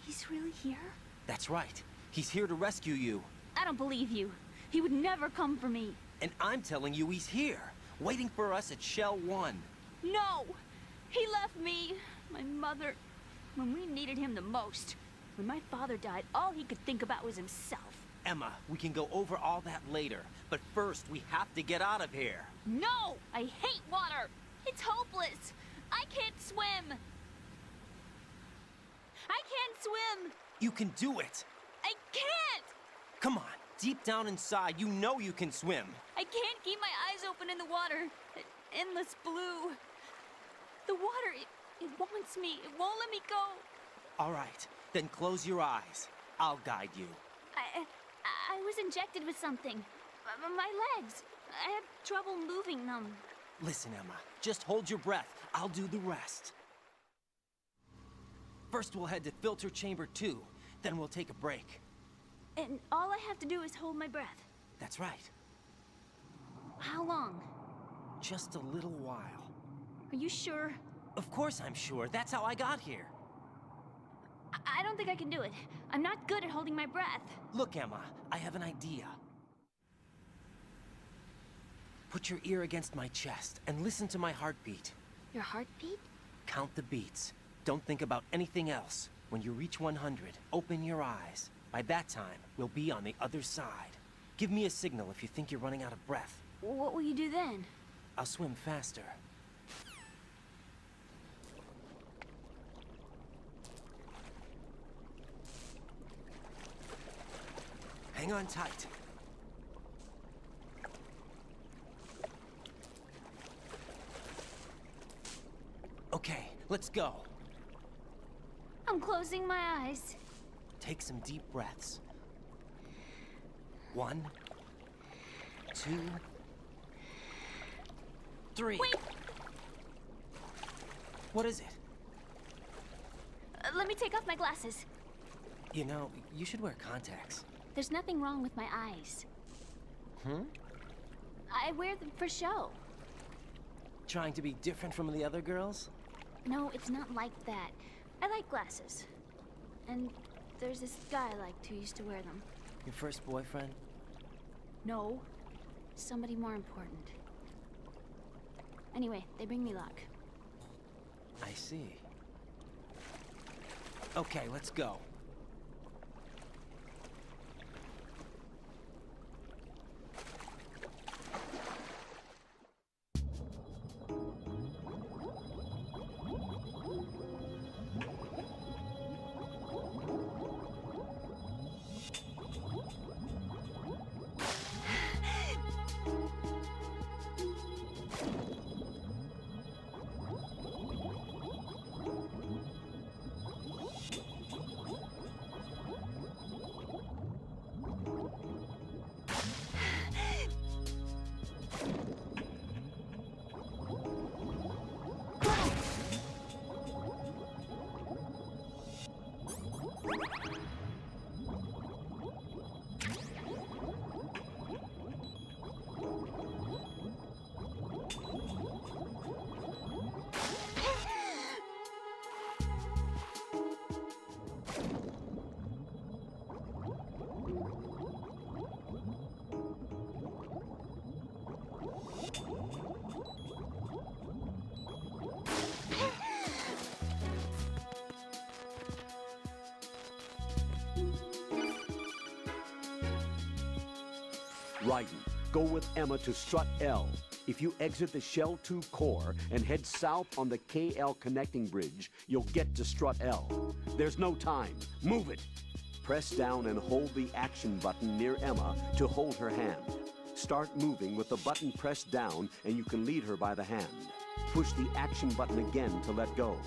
He's really here? That's right. He's here to rescue you. I don't believe you. He would never come for me. And I'm telling you he's here, waiting for us at Shell 1. No! He left me, my mother, when we needed him the most. When my father died, all he could think about was himself. Emma, we can go over all that later. But first, we have to get out of here. No! I hate water! It's hopeless! I can't swim! I can't swim! You can do it! I can't! Come on, deep down inside, you know you can swim. I can't keep my eyes open in the water. Endless blue. The water, it wants me. It won't let me go. All right, then close your eyes. I'll guide you. I was injected with something. My legs. I have trouble moving them. Listen, Emma, just hold your breath. I'll do the rest. First, we'll head to filter chamber 2. Then we'll take a break. And all I have to do is hold my breath. That's right. How long? Just a little while. Are you sure? Of course I'm sure. That's how I got here. I don't think I can do it. I'm not good at holding my breath. Look, Emma, I have an idea. Put your ear against my chest and listen to my heartbeat. Your heartbeat? Count the beats. Don't think about anything else. When you reach 100, open your eyes. By that time, we'll be on the other side. Give me a signal if you think you're running out of breath. What will you do then? I'll swim faster. Hang on tight. Okay, let's go. I'm closing my eyes. Take some deep breaths. 1, 2, 3. Wait! What is it? Let me take off my glasses. You know, you should wear contacts. There's nothing wrong with my eyes. Hmm? I wear them for show. Trying to be different from the other girls? No, it's not like that. I like glasses. And there's this guy I liked who used to wear them. Your first boyfriend? No. Somebody more important. Anyway, they bring me luck. I see. Okay, let's go. Raiden, go with Emma to strut L. If you exit the Shell 2 core and head south on the KL connecting bridge, you'll get to strut L. There's no time. Move it. Press down and hold the action button near Emma to hold her hand. Start moving with the button pressed down and you can lead her by the hand. Push the action button again to let go.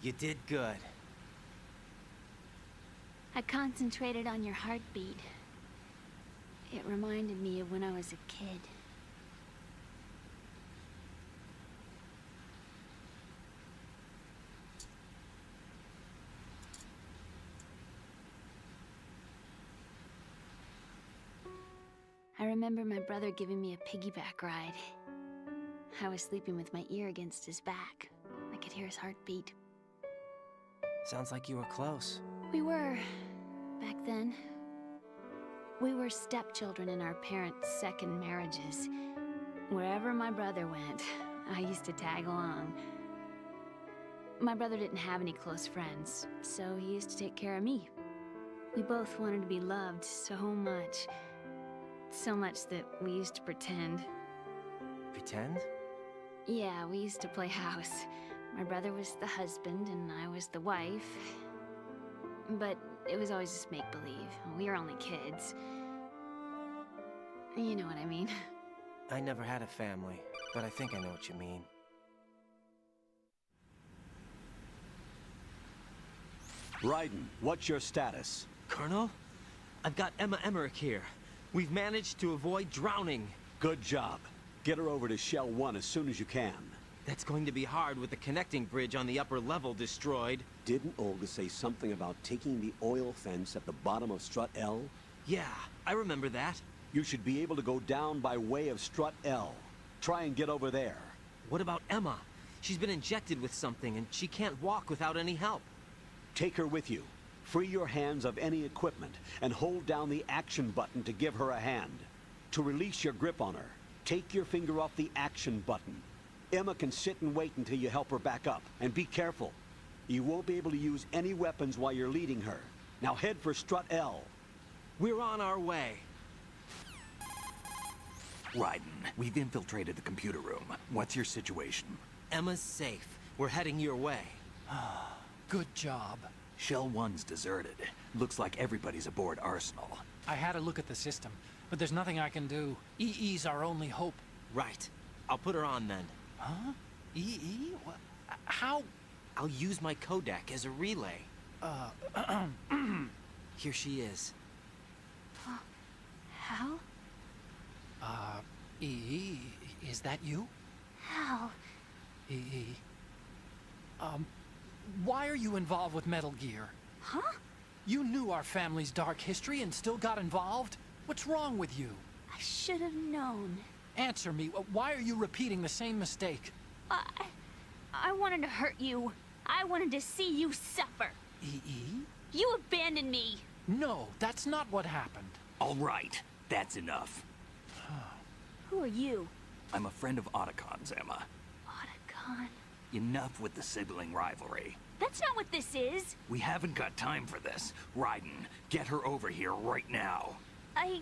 You did good. I concentrated on your heartbeat. It reminded me of when I was a kid. I remember my brother giving me a piggyback ride. I was sleeping with my ear against his back. I could hear his heartbeat. Sounds like you were close. We were, back then. We were stepchildren in our parents' second marriages. Wherever my brother went, I used to tag along. My brother didn't have any close friends, so he used to take care of me. We both wanted to be loved so much. So much that we used to pretend. Pretend? Yeah, we used to play house. My brother was the husband and I was the wife. But it was always just make-believe. We were only kids. You know what I mean. I never had a family, but I think I know what you mean. Raiden, what's your status? Colonel? I've got Emma Emmerich here. We've managed to avoid drowning. Good job. Get her over to Shell 1 as soon as you can. That's going to be hard with the connecting bridge on the upper level destroyed. Didn't Olga say something about taking the oil fence at the bottom of Strut L? Yeah, I remember that. You should be able to go down by way of Strut L. Try and get over there. What about Emma? She's been injected with something and she can't walk without any help. Take her with you. Free your hands of any equipment and hold down the action button to give her a hand. To release your grip on her, take your finger off the action button. Emma can sit and wait until you help her back up. And be careful. You won't be able to use any weapons while you're leading her. Now head for Strut L. We're on our way. Raiden, we've infiltrated the computer room. What's your situation? Emma's safe. We're heading your way. Good job. Shell 1's deserted. Looks like everybody's aboard Arsenal. I had a look at the system, but there's nothing I can do. EE's our only hope. Right. I'll put her on then. Huh? EE? What? How? I'll use my Kodak as a relay. Here she is. Hal? EE, is that you? Hal? EE. Why are you involved with Metal Gear? Huh? You knew our family's dark history and still got involved? What's wrong with you? I should have known. Answer me. Why are you repeating the same mistake? I wanted to hurt you. I wanted to see you suffer. EE? You abandoned me. No, that's not what happened. All right, that's enough. Who are you? I'm a friend of Otacon's, Emma. Otacon? Enough with the sibling rivalry. That's not what this is. We haven't got time for this. Raiden, get her over here right now. I...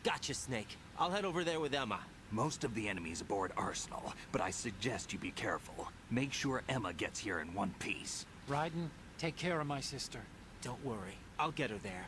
Gotcha, Snake. I'll head over there with Emma. Most of the enemy's aboard Arsenal, but I suggest you be careful. Make sure Emma gets here in one piece. Raiden, take care of my sister. Don't worry. I'll get her there.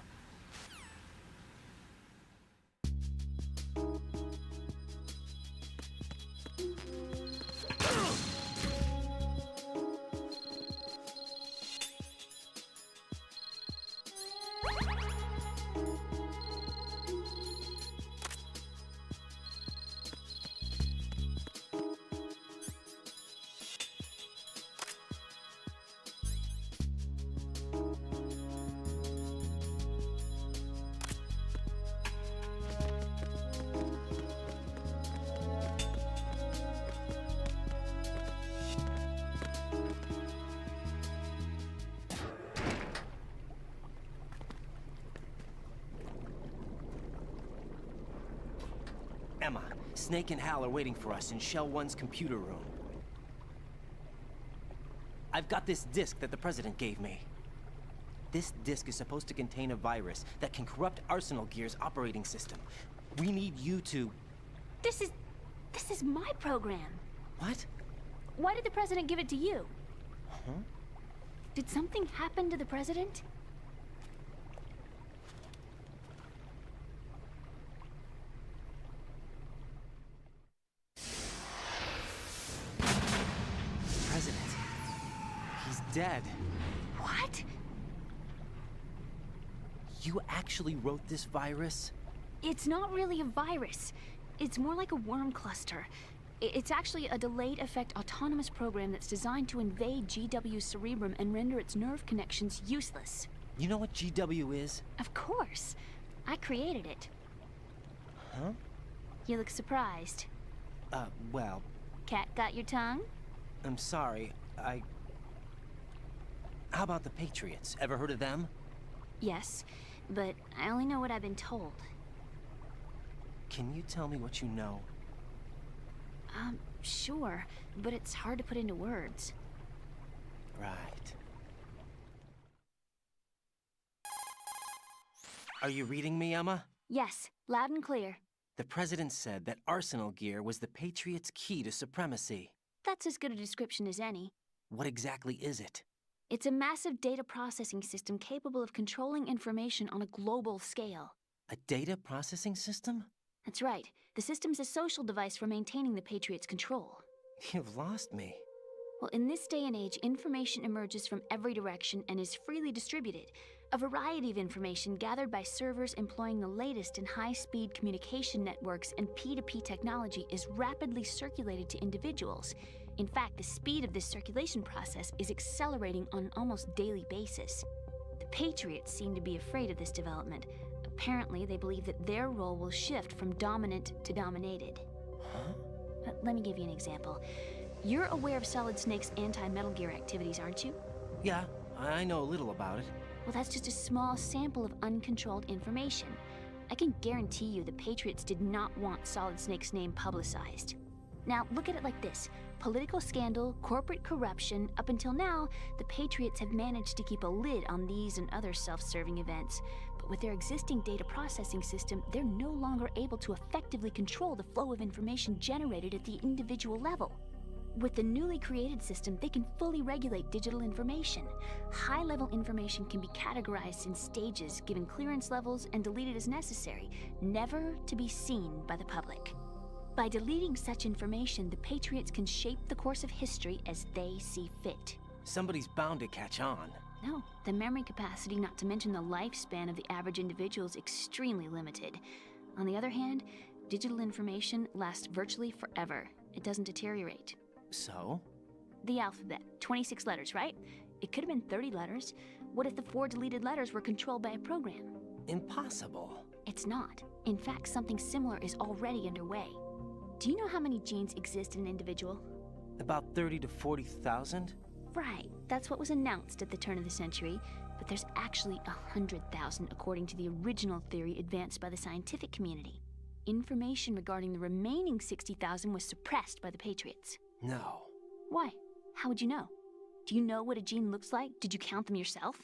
Emma, Snake and Hal are waiting for us in Shell 1's computer room. I've got this disk that the President gave me. This disk is supposed to contain a virus that can corrupt Arsenal Gear's operating system. We need you to... This is my program. What? Why did the President give it to you? Huh? Did something happen to the President? dead. What? You actually wrote this virus? It's not really a virus. It's more like a worm cluster. It's actually a delayed effect autonomous program that's designed to invade GW's cerebrum and render its nerve connections useless. You know what GW is? Of course. I created it. Huh? You look surprised. Well... Cat got your tongue? I'm sorry, How about the Patriots? Ever heard of them? Yes, but I only know what I've been told. Can you tell me what you know? Sure, but it's hard to put into words. Right. Are you reading me, Emma? Yes, loud and clear. The President said that Arsenal gear was the Patriots' key to supremacy. That's as good a description as any. What exactly is it? It's a massive data processing system capable of controlling information on a global scale. A data processing system? That's right. The system's a social device for maintaining the Patriots' control. You've lost me. Well, in this day and age, information emerges from every direction and is freely distributed. A variety of information gathered by servers employing the latest in high-speed communication networks and P2P technology is rapidly circulated to individuals. In fact, the speed of this circulation process is accelerating on an almost daily basis. The Patriots seem to be afraid of this development. Apparently, they believe that their role will shift from dominant to dominated. Huh? Let me give you an example. You're aware of Solid Snake's anti-Metal Gear activities, aren't you? Yeah, I know a little about it. Well, that's just a small sample of uncontrolled information. I can guarantee you the Patriots did not want Solid Snake's name publicized. Now, look at it like this. Political scandal, corporate corruption, up until now, the Patriots have managed to keep a lid on these and other self-serving events. But with their existing data processing system, they're no longer able to effectively control the flow of information generated at the individual level. With the newly created system, they can fully regulate digital information. High-level information can be categorized in stages, given clearance levels, and deleted as necessary, never to be seen by the public. By deleting such information, the Patriots can shape the course of history as they see fit. Somebody's bound to catch on. No, the memory capacity, not to mention the lifespan of the average individual, is extremely limited. On the other hand, digital information lasts virtually forever. It doesn't deteriorate. So? The alphabet, 26 letters, right? It could have been 30 letters. What if the 4 deleted letters were controlled by a program? Impossible. It's not. In fact, something similar is already underway. Do you know how many genes exist in an individual? About 30 to 40,000? Right, that's what was announced at the turn of the century, but there's actually 100,000 according to the original theory advanced by the scientific community. Information regarding the remaining 60,000 was suppressed by the Patriots. No. Why? How would you know? Do you know what a gene looks like? Did you count them yourself?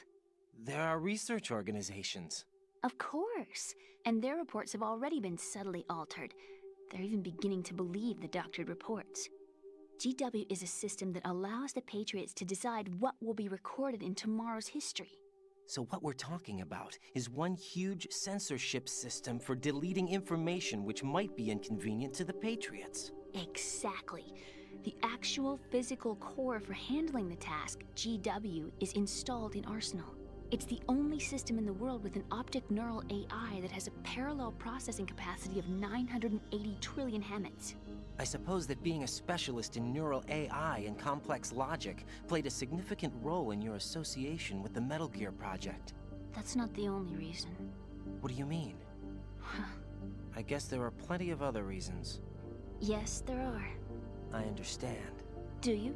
There are research organizations. Of course, and their reports have already been subtly altered. They're even beginning to believe the doctored reports. GW is a system that allows the Patriots to decide what will be recorded in tomorrow's history. So what we're talking about is one huge censorship system for deleting information which might be inconvenient to the Patriots. Exactly. The actual physical core for handling the task, GW, is installed in Arsenal. It's the only system in the world with an optic neural AI that has a parallel processing capacity of 980 trillion Hammets. I suppose that being a specialist in neural AI and complex logic played a significant role in your association with the Metal Gear project. That's not the only reason. What do you mean? I guess there are plenty of other reasons. Yes, there are. I understand. Do you?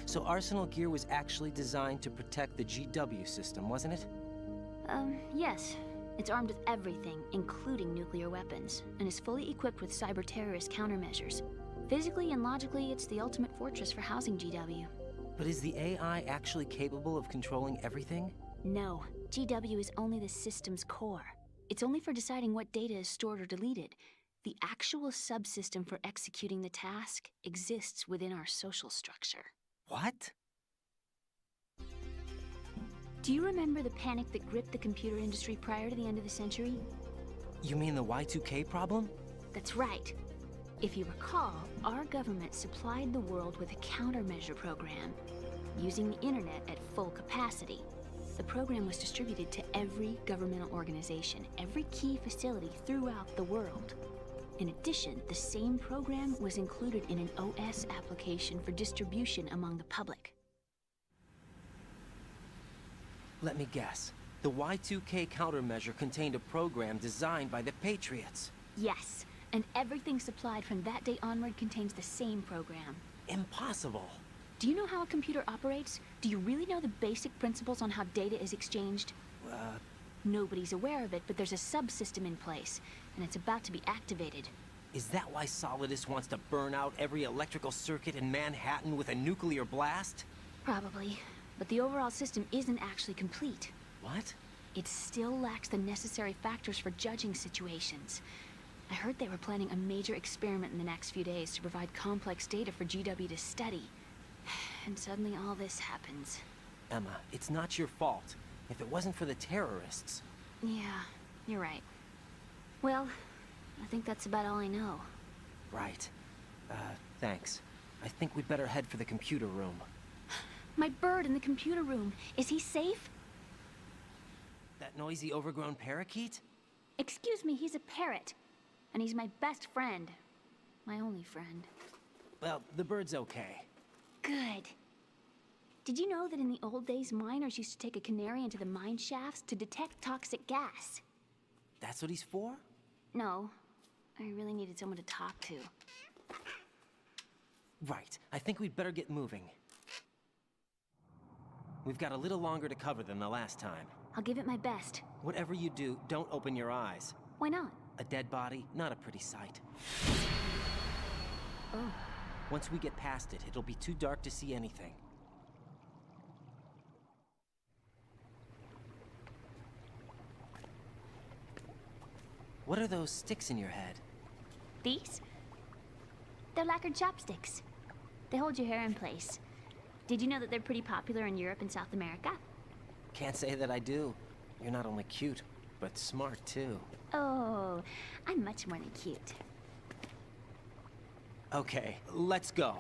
So Arsenal Gear was actually designed to protect the GW system, wasn't it? Yes. It's armed with everything, including nuclear weapons, and is fully equipped with cyber-terrorist countermeasures. Physically and logically, it's the ultimate fortress for housing GW. But is the AI actually capable of controlling everything? No. GW is only the system's core. It's only for deciding what data is stored or deleted. The actual subsystem for executing the task exists within our social structure. What? Do you remember the panic that gripped the computer industry prior to the end of the century? You mean the Y2K problem? That's right. If you recall, our government supplied the world with a countermeasure program. using the internet at full capacity. The program was distributed to every governmental organization, every key facility throughout the world. In addition, the same program was included in an OS application for distribution among the public. Let me guess. The Y2K countermeasure contained a program designed by the Patriots. Yes, and everything supplied from that day onward contains the same program. Impossible. Do you know how a computer operates? Do you really know the basic principles on how data is exchanged? Nobody's aware of it, but there's a subsystem in place, and it's about to be activated. Is that why Solidus wants to burn out every electrical circuit in Manhattan with a nuclear blast? Probably, but the overall system isn't actually complete. What? It still lacks the necessary factors for judging situations. I heard they were planning a major experiment in the next few days to provide complex data for GW to study. And suddenly all this happens. Emma, it's not your fault. If it wasn't for the terrorists... Yeah, you're right. Well, I think that's about all I know. Right. Thanks. I think we'd better head for the computer room. My bird in the computer room. Is he safe? That noisy, overgrown parakeet? Excuse me, he's a parrot. And he's my best friend. My only friend. Well, the bird's okay. Good. Did you know that in the old days, miners used to take a canary into the mine shafts to detect toxic gas? That's what he's for? No. I really needed someone to talk to. Right. I think we'd better get moving. We've got a little longer to cover than the last time. I'll give it my best. Whatever you do, don't open your eyes. Why not? A dead body, not a pretty sight. Oh. Once we get past it, it'll be too dark to see anything. What are those sticks in your head? These? They're lacquered chopsticks. They hold your hair in place. Did you know that they're pretty popular in Europe and South America? Can't say that I do. You're not only cute, but smart too. Oh, I'm much more than cute. Okay, let's go.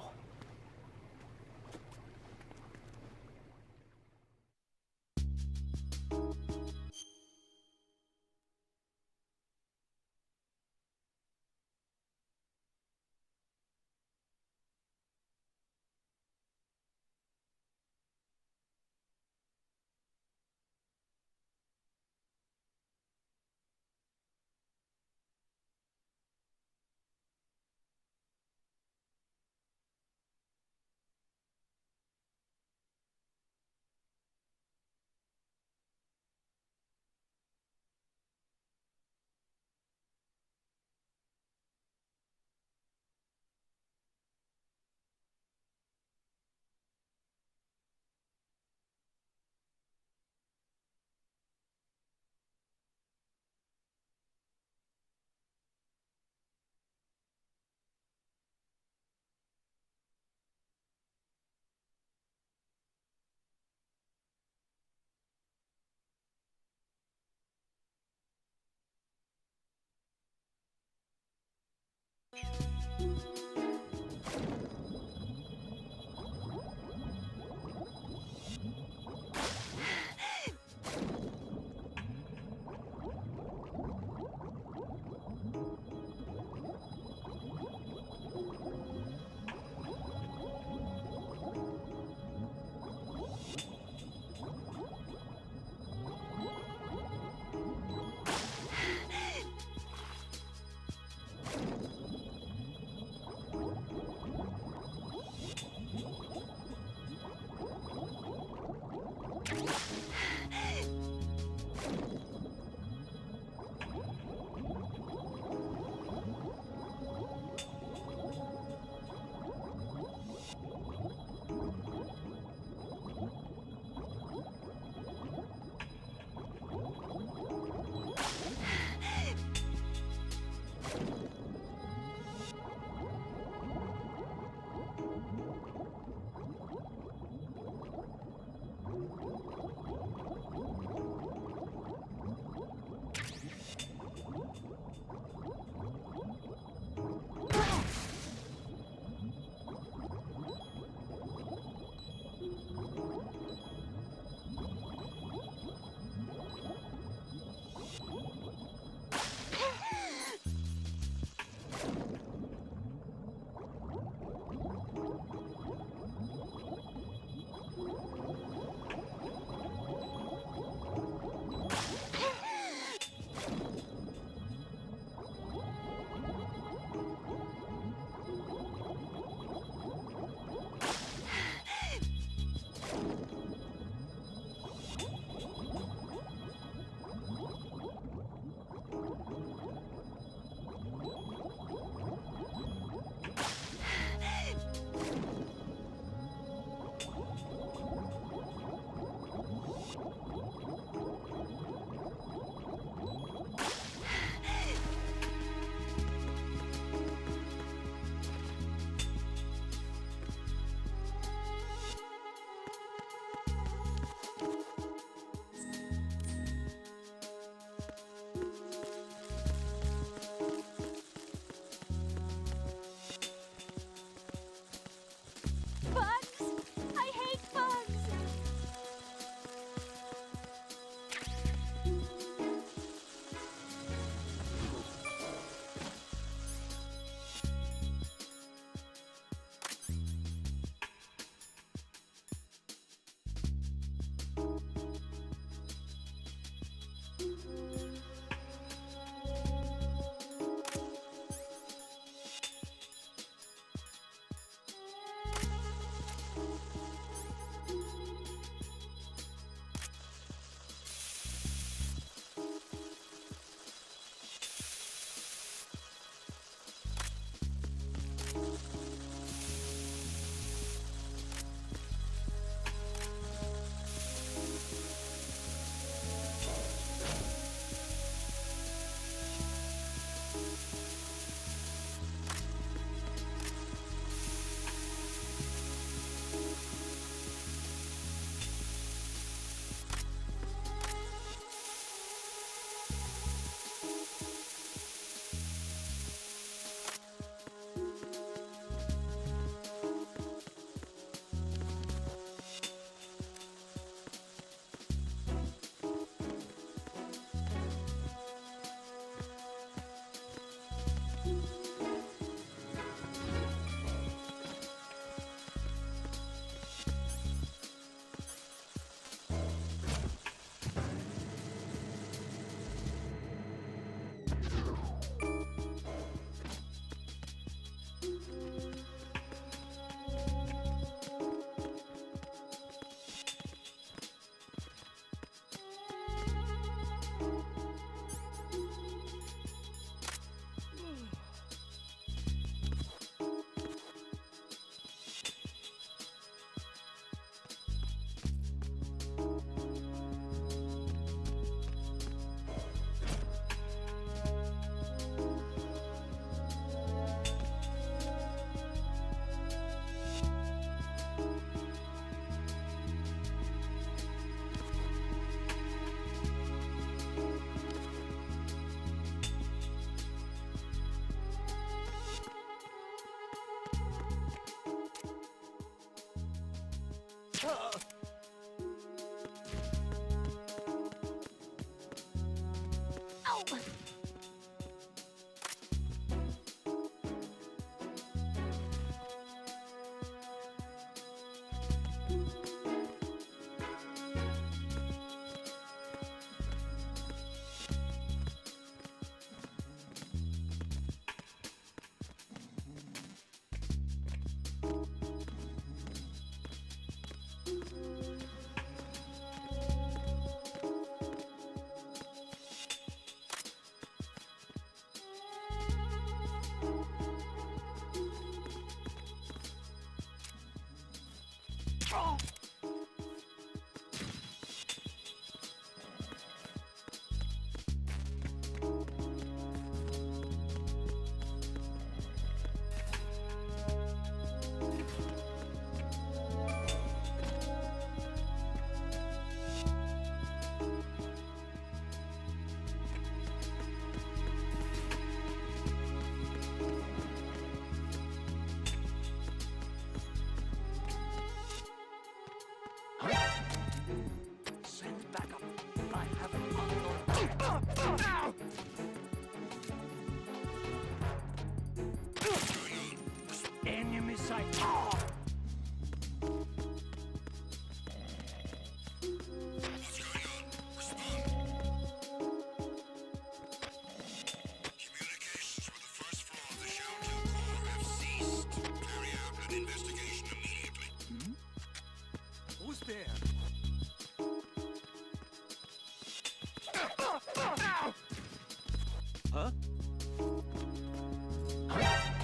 Huh?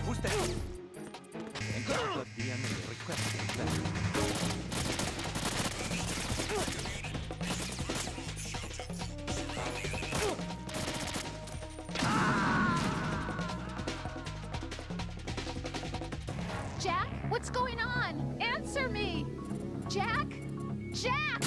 Who's there? Encounter the enemy requesting Jack, what's going on? Answer me! Jack? Jack!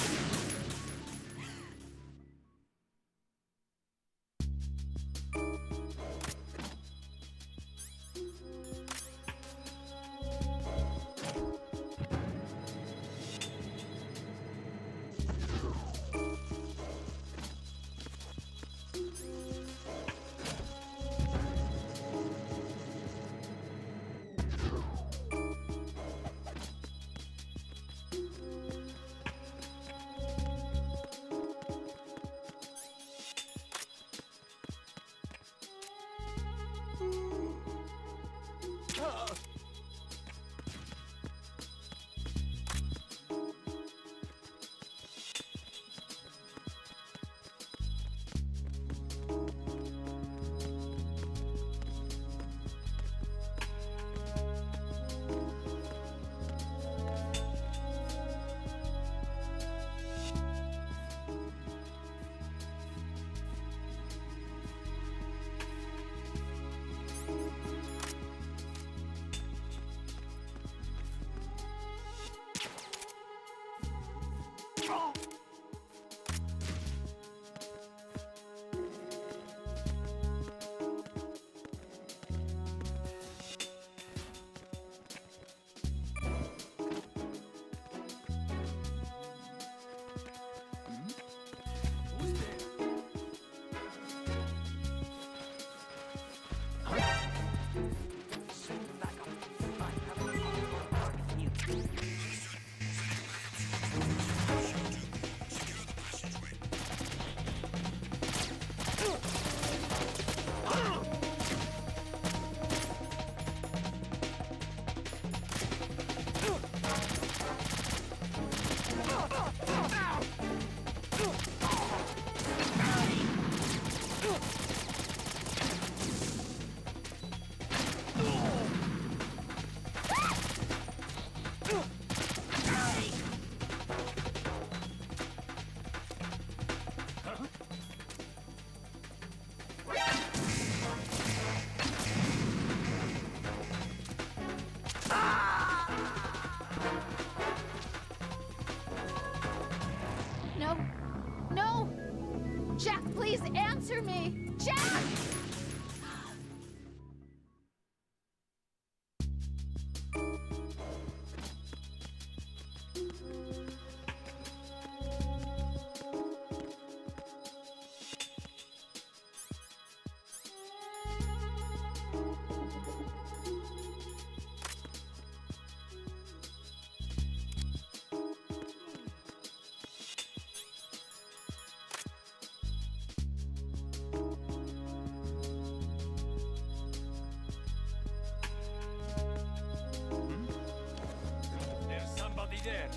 there!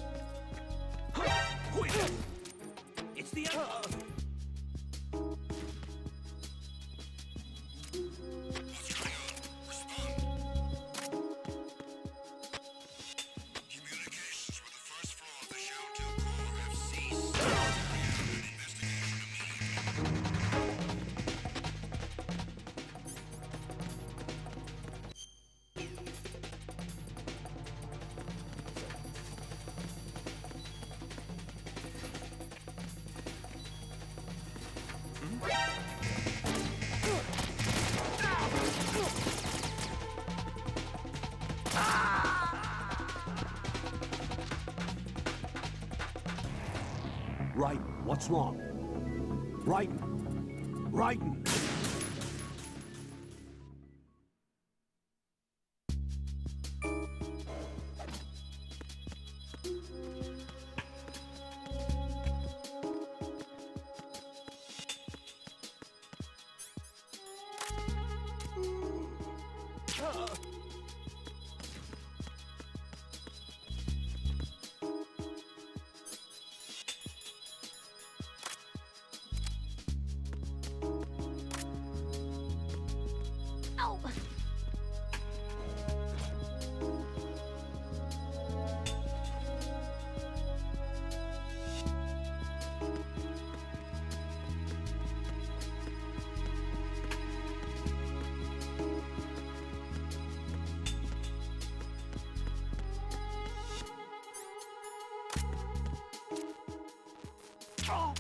It's the Communications with the first floor of the Shell 2 core have ceased. An investigation immediately. Right, what's wrong? Raiden! Raiden! Oh!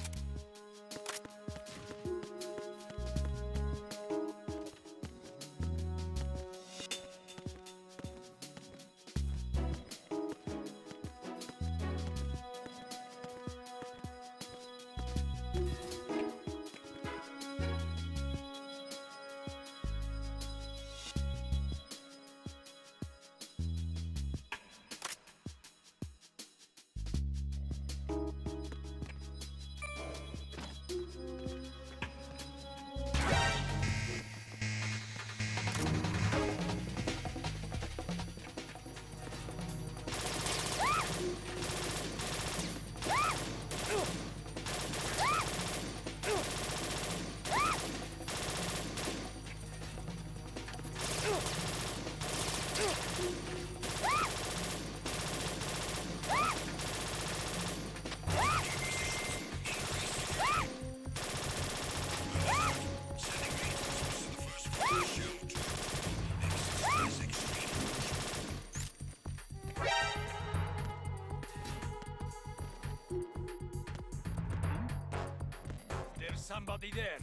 There's somebody there!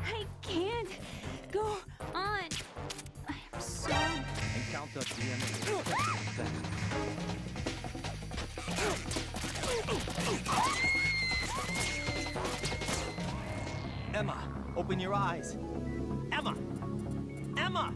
I can't go on. I am so... Encounter DNA. Emma, open your eyes. Emma! Emma!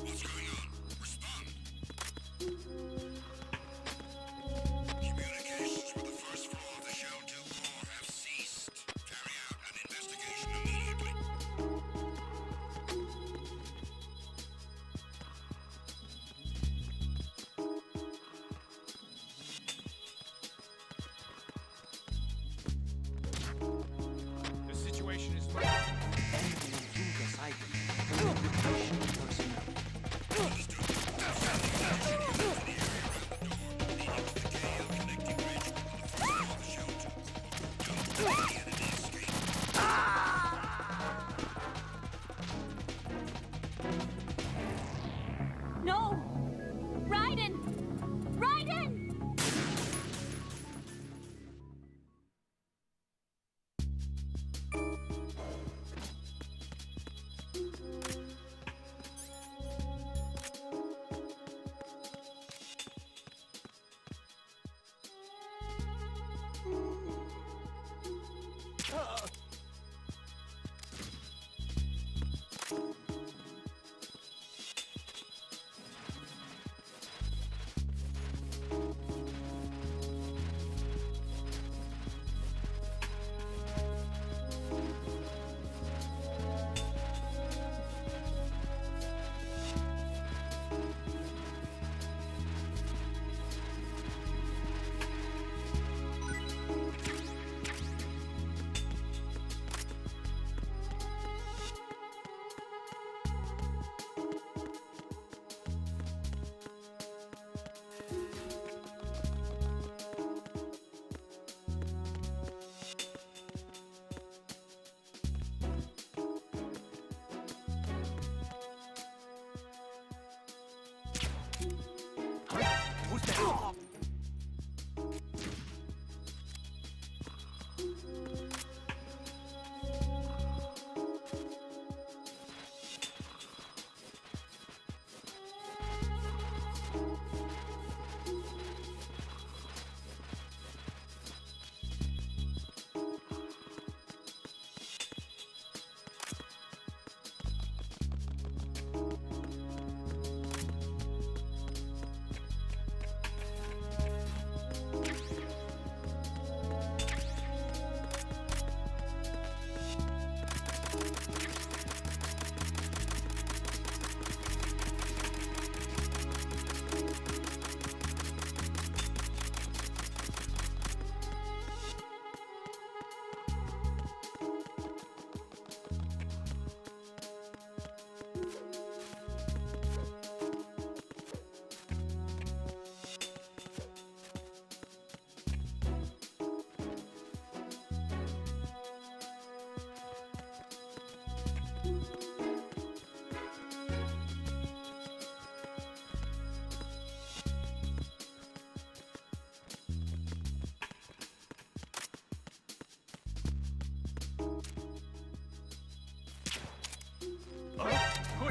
What's going on? Respond. Communications with the first floor of the Shell 2 core have ceased. Carry out an investigation immediately. The situation is No! Raiden! Raiden!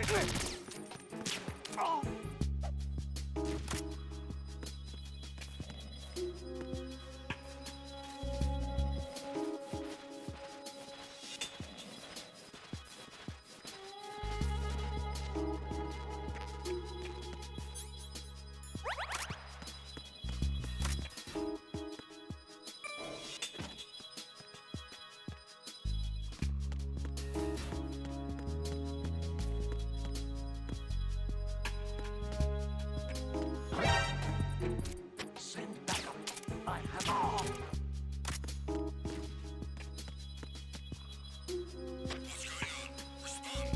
equipment! Oh! Send backup. I have all. What's going on? Respond.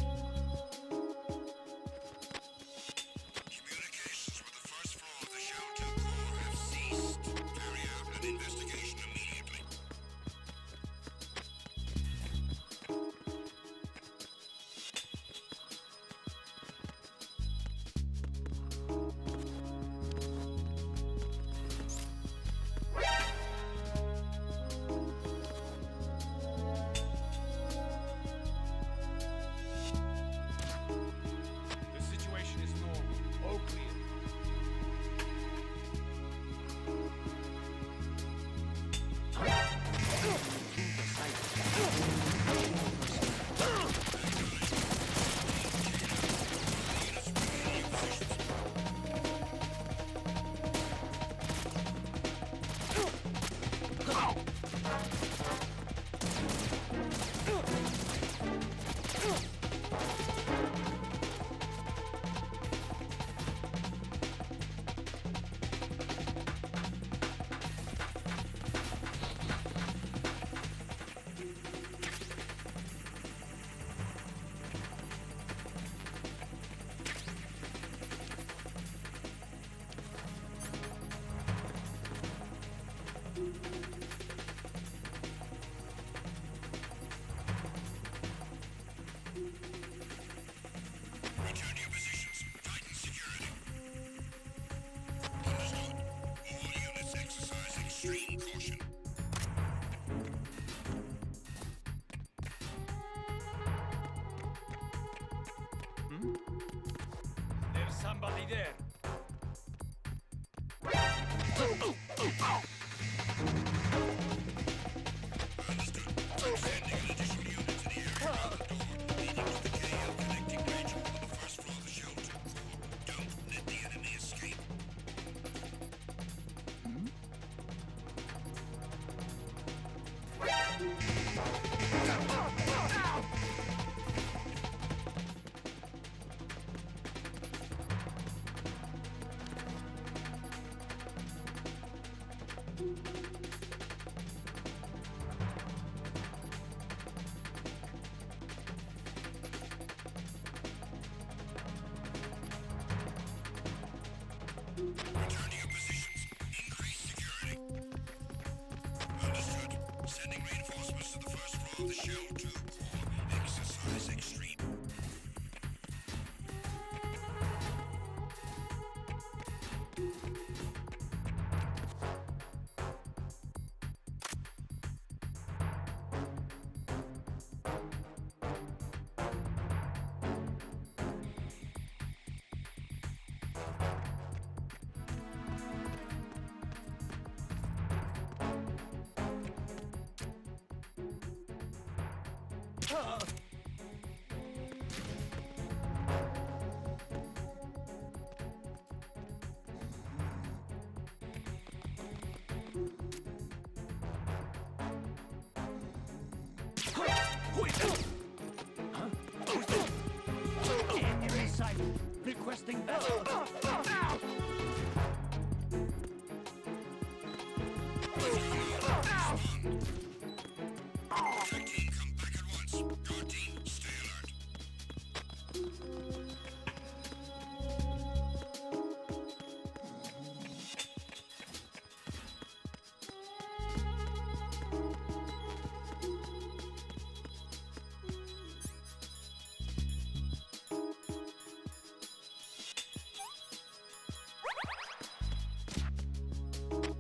Communications with the first floor of the shelter core have ceased. Carry out an investigation immediately. The situation is normal. All clear. Return to your positions. Tighten security. Understood. All units exercise extreme caution. There's somebody there. Understood. Sending an additional unit to the area around the door, leading to the KL connecting bridge on the first floor of the shelter core. Don't let the enemy escape. Return to your positions. Increase security. Understood. Sending reinforcements to the first floor of the shelter core. Exercise extreme. Enemy sight. Requesting backup. Attack team, come back at once. Guard team, stay alert.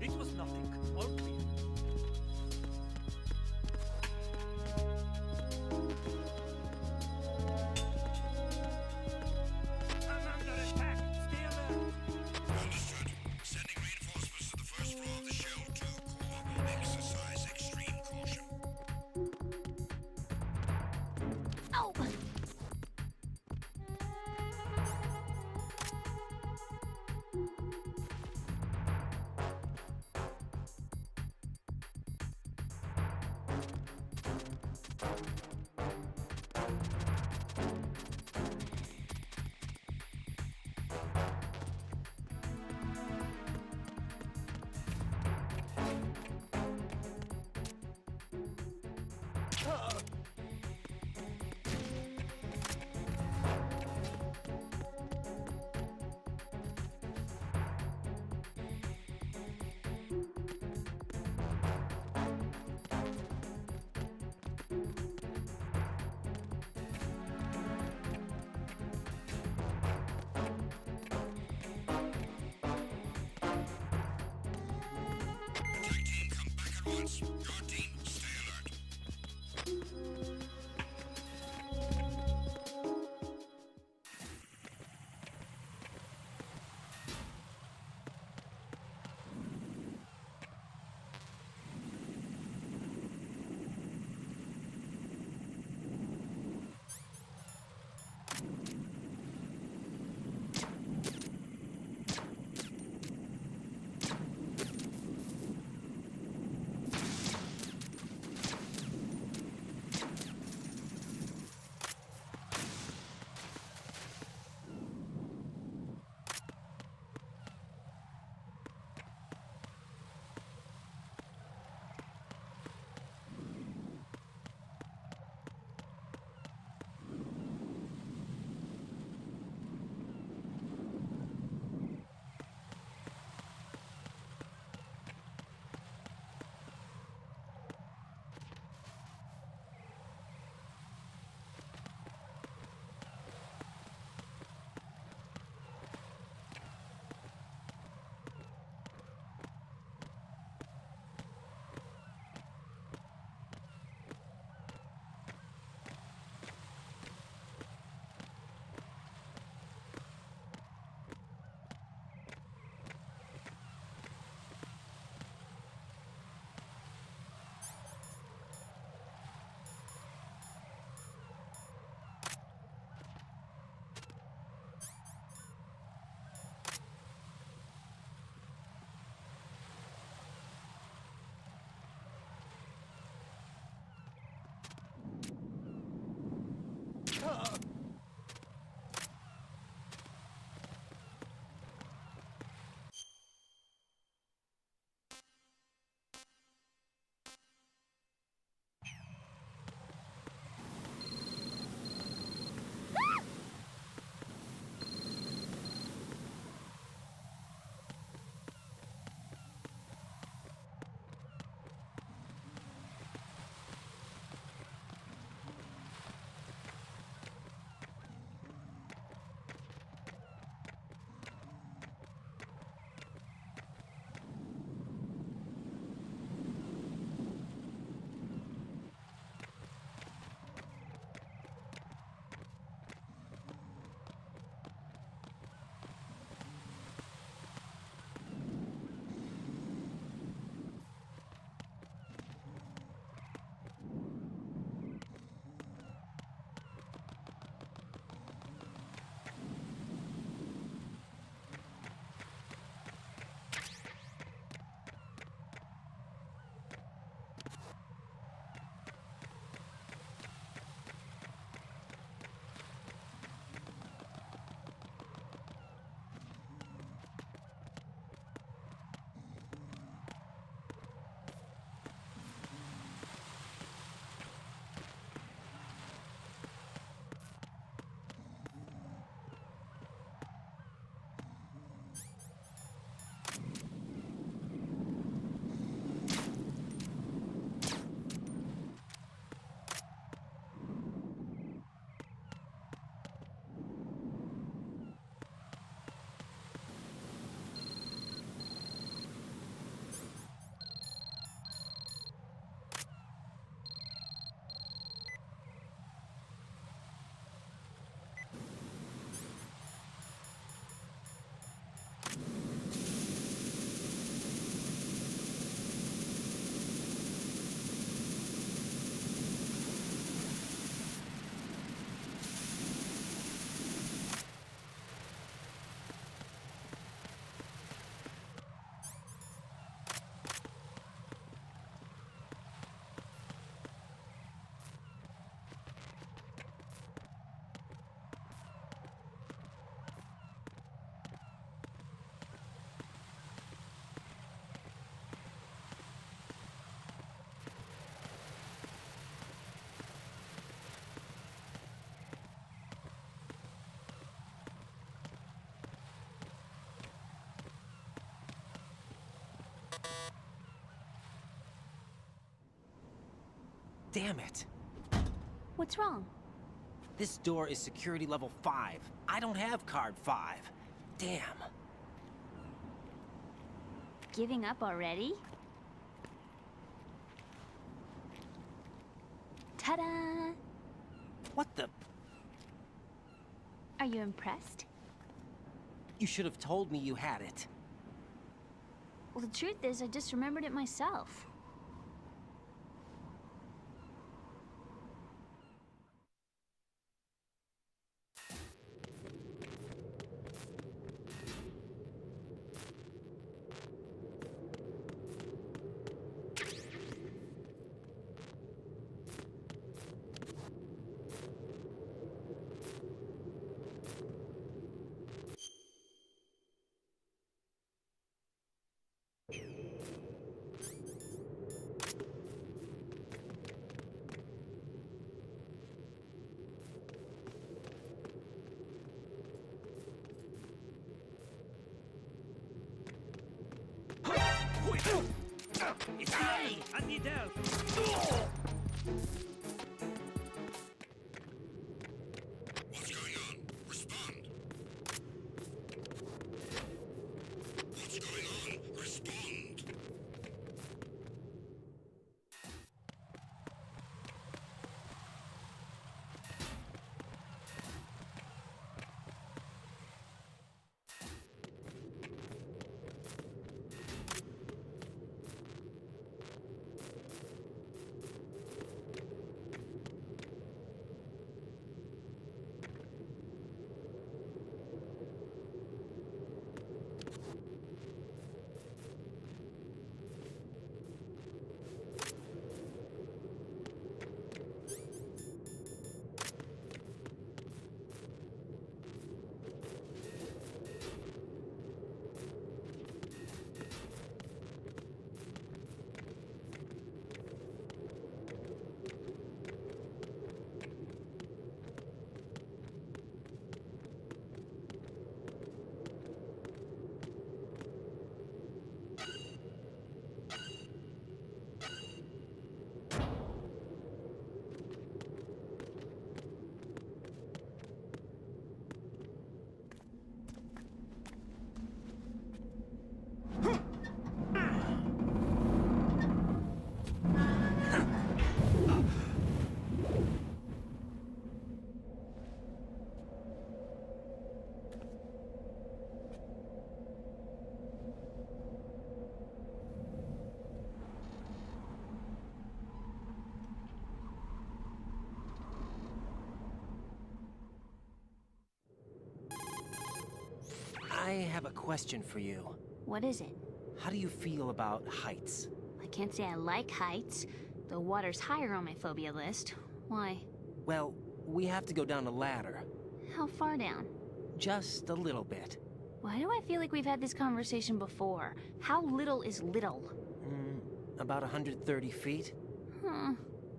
It was nothing. All clear. Damn it. What's wrong? This door is security level 5. I don't have card 5. Damn. Giving up already? Ta-da! What the? Are you impressed? You should have told me you had it. Well, the truth is, I just remembered it myself. It's me! I need help! What's going on? Respond. What's going on? Respond. I have a question for you. What is it? How do you feel about heights? I can't say I like heights. The water's higher on my phobia list. Why? Well, we have to go down a ladder. How far down? Just a little bit. Why do I feel like we've had this conversation before? How little is little? About 130 feet.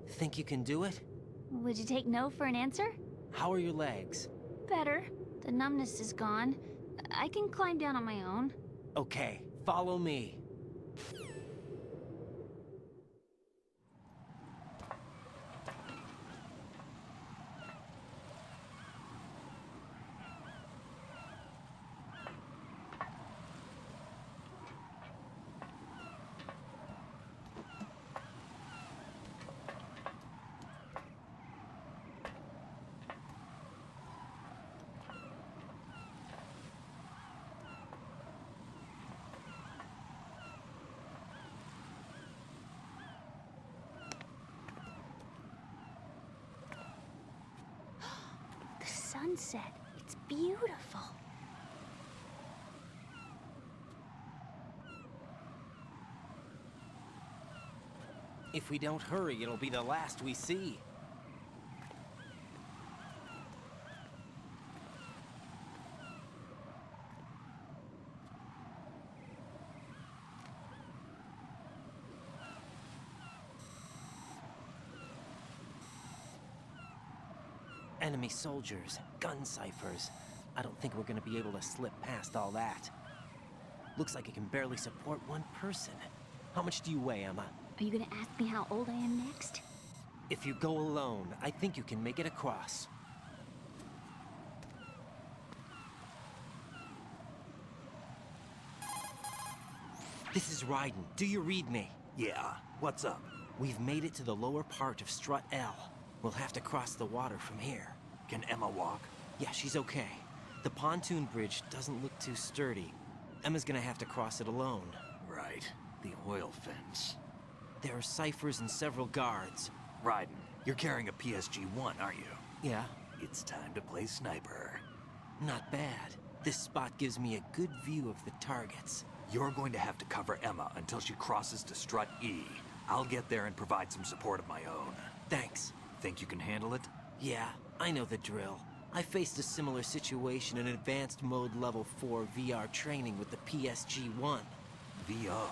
Think you can do it? Would you take no for an answer? How are your legs? Better. The numbness is gone. I can climb down on my own. Okay, follow me. Sunset. It's beautiful. If we don't hurry, it'll be the last we see. Enemy soldiers, gun ciphers. I don't think we're gonna be able to slip past all that. Looks like it can barely support one person. How much do you weigh, Emma? Are you gonna ask me how old I am next? If you go alone, I think you can make it across. This is Raiden. Do you read me? Yeah, what's up? We've made it to the lower part of Strut L. We'll have to cross the water from here. Can Emma walk? Yeah, she's okay. The pontoon bridge doesn't look too sturdy. Emma's gonna have to cross it alone. Right. The oil fence. There are ciphers and several guards. Raiden, you're carrying a PSG-1, aren't you? Yeah. It's time to play sniper. Not bad. This spot gives me a good view of the targets. You're going to have to cover Emma until she crosses to Strut E. I'll get there and provide some support of my own. Thanks. Think you can handle it? Yeah, I know the drill. I faced a similar situation in advanced mode level 4 VR training with the PSG-1. VR?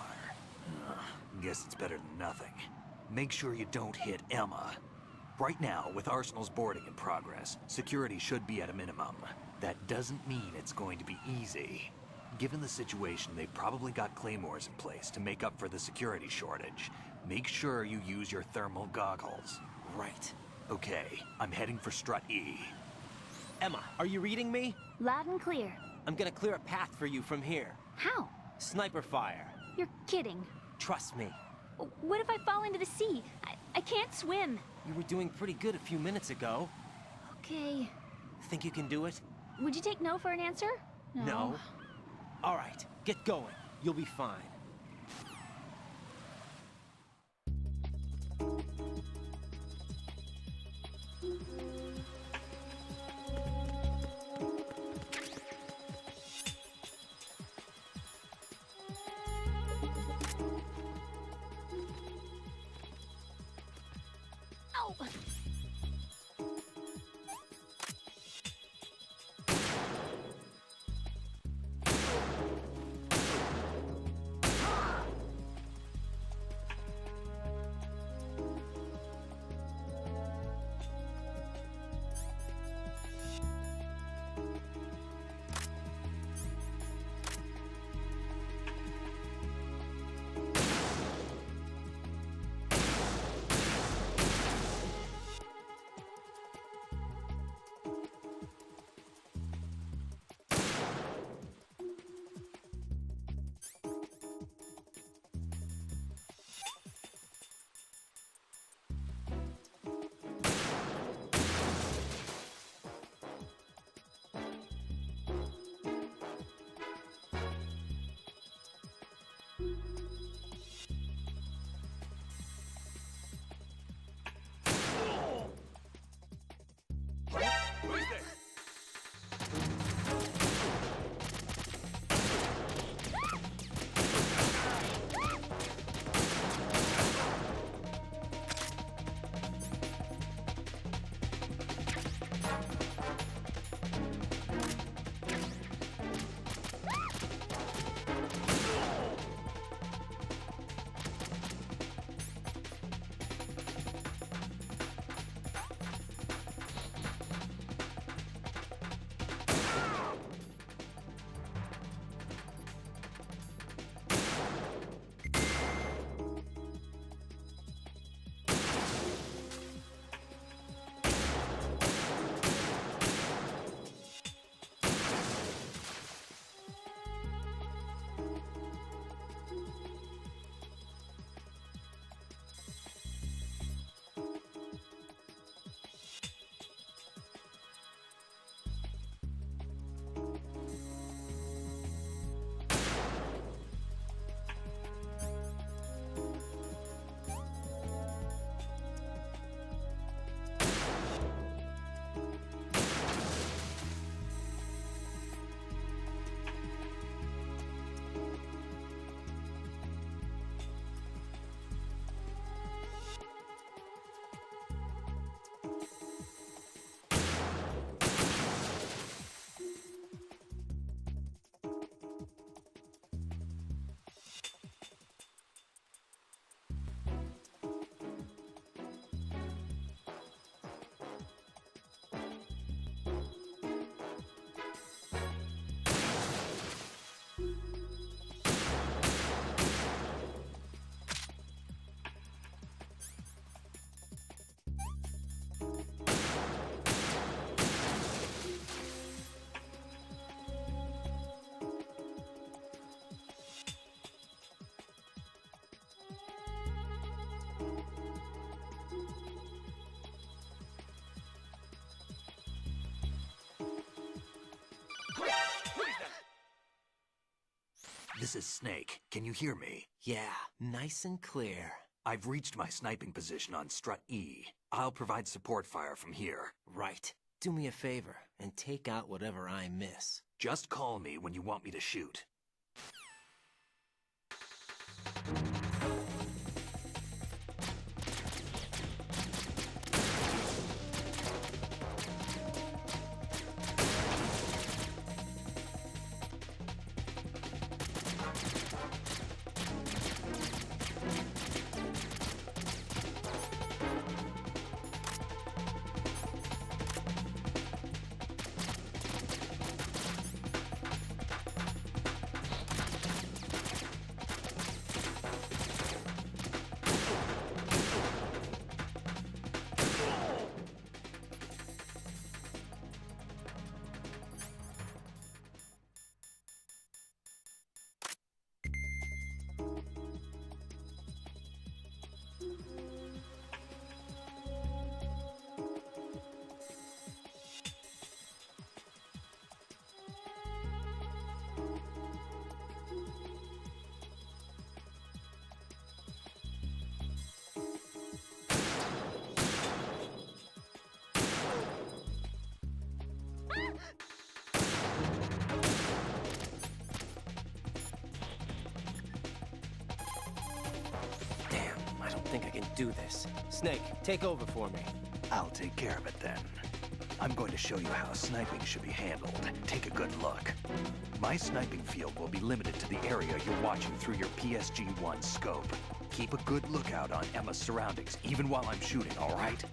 Guess it's better than nothing. Make sure you don't hit Emma. Right now, with Arsenal's boarding in progress, security should be at a minimum. That doesn't mean it's going to be easy. Given the situation, they've probably got claymores in place to make up for the security shortage. Make sure you use your thermal goggles. Right. Okay, I'm heading for Strut E. Emma, are you reading me? Loud and clear. I'm gonna clear a path for you from here. How? Sniper fire. You're kidding. Trust me. What if I fall into the sea? I can't swim. You were doing pretty good a few minutes ago. Okay. Think you can do it? Would you take no for an answer? No. All right, get going. You'll be fine. Ow! This is Snake. Can you hear me? Yeah, nice and clear. I've reached my sniping position on Strut E. I'll provide support fire from here. Right. Do me a favor and take out whatever I miss. Just call me when you want me to shoot. I don't think I can do this. Snake, take over for me. I'll take care of it then. I'm going to show you how sniping should be handled. Take a good look. My sniping field will be limited to the area you're watching through your PSG-1 scope. Keep a good lookout on Emma's surroundings, even while I'm shooting, all right?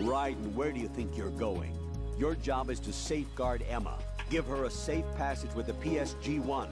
Raiden, where do you think you're going? Your job is to safeguard Emma. Give her a safe passage with the PSG-1.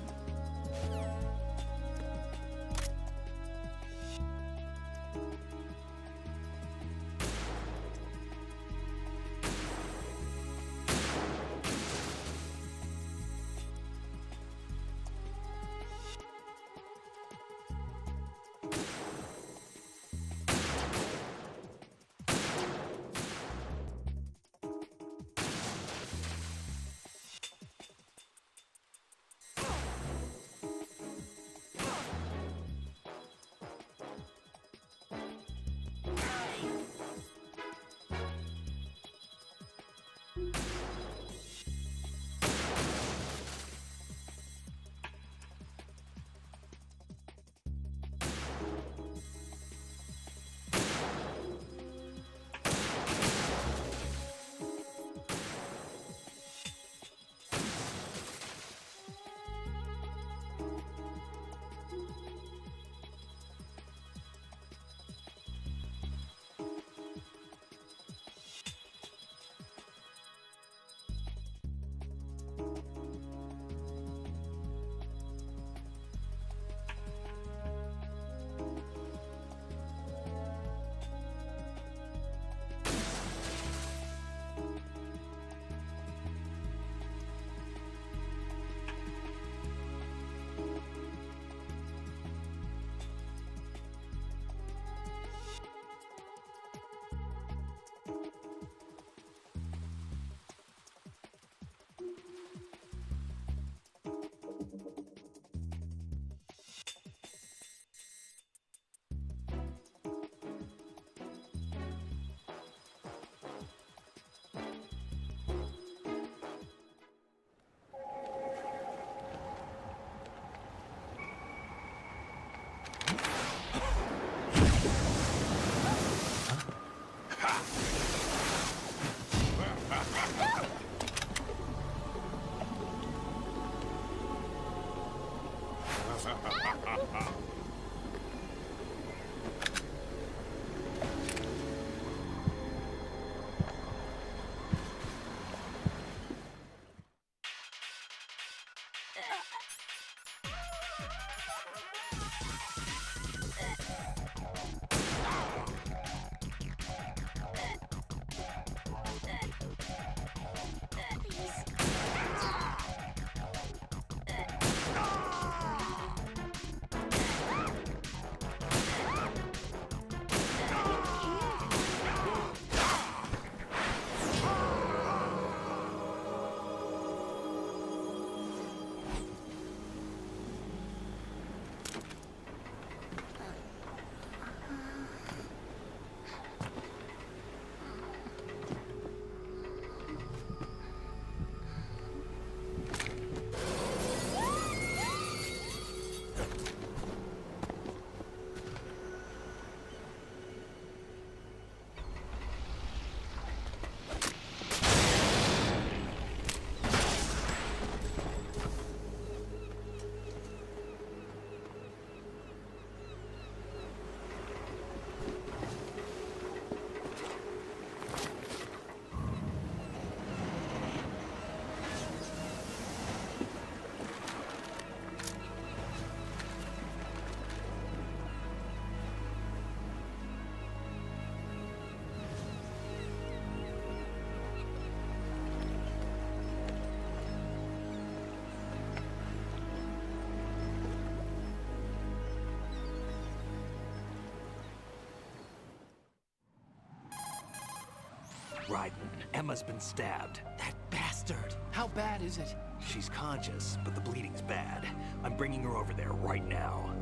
Raiden, Emma's been stabbed. That bastard! How bad is it? She's conscious, but the bleeding's bad. I'm bringing her over there right now.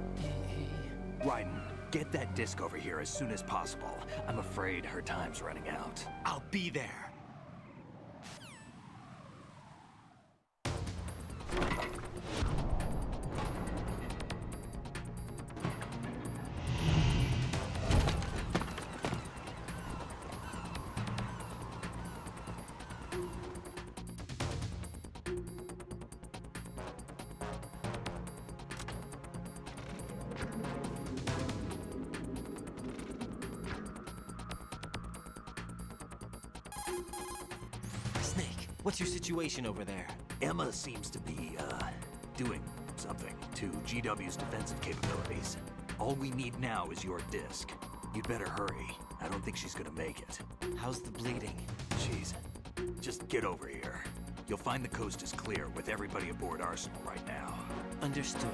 Raiden, get that disc over here as soon as possible. I'm afraid her time's running out. I'll be there. What's your situation over there? Emma seems to be, doing something to GW's defensive capabilities. All we need now is your disc. You'd better hurry. I don't think she's gonna make it. How's the bleeding? Just get over here. You'll find the coast is clear with everybody aboard Arsenal right now. Understood.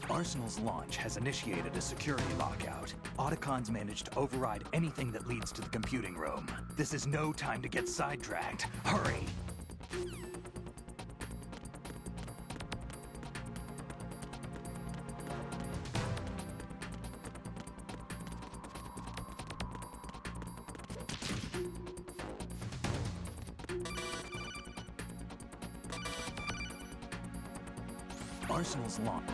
Arsenal's launch has initiated a security lockout. Otacons managed to override anything that leads to the computing room. This is no time to get sidetracked. Hurry! Arsenal's launch.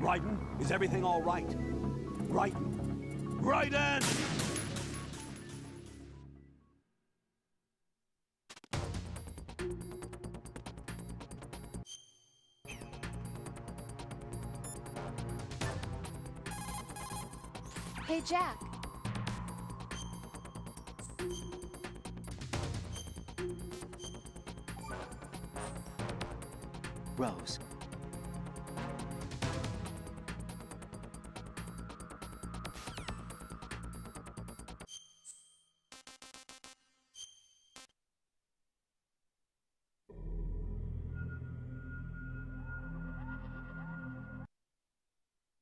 Raiden, is everything all right? Raiden! Raiden! Hey, Jack. Rose,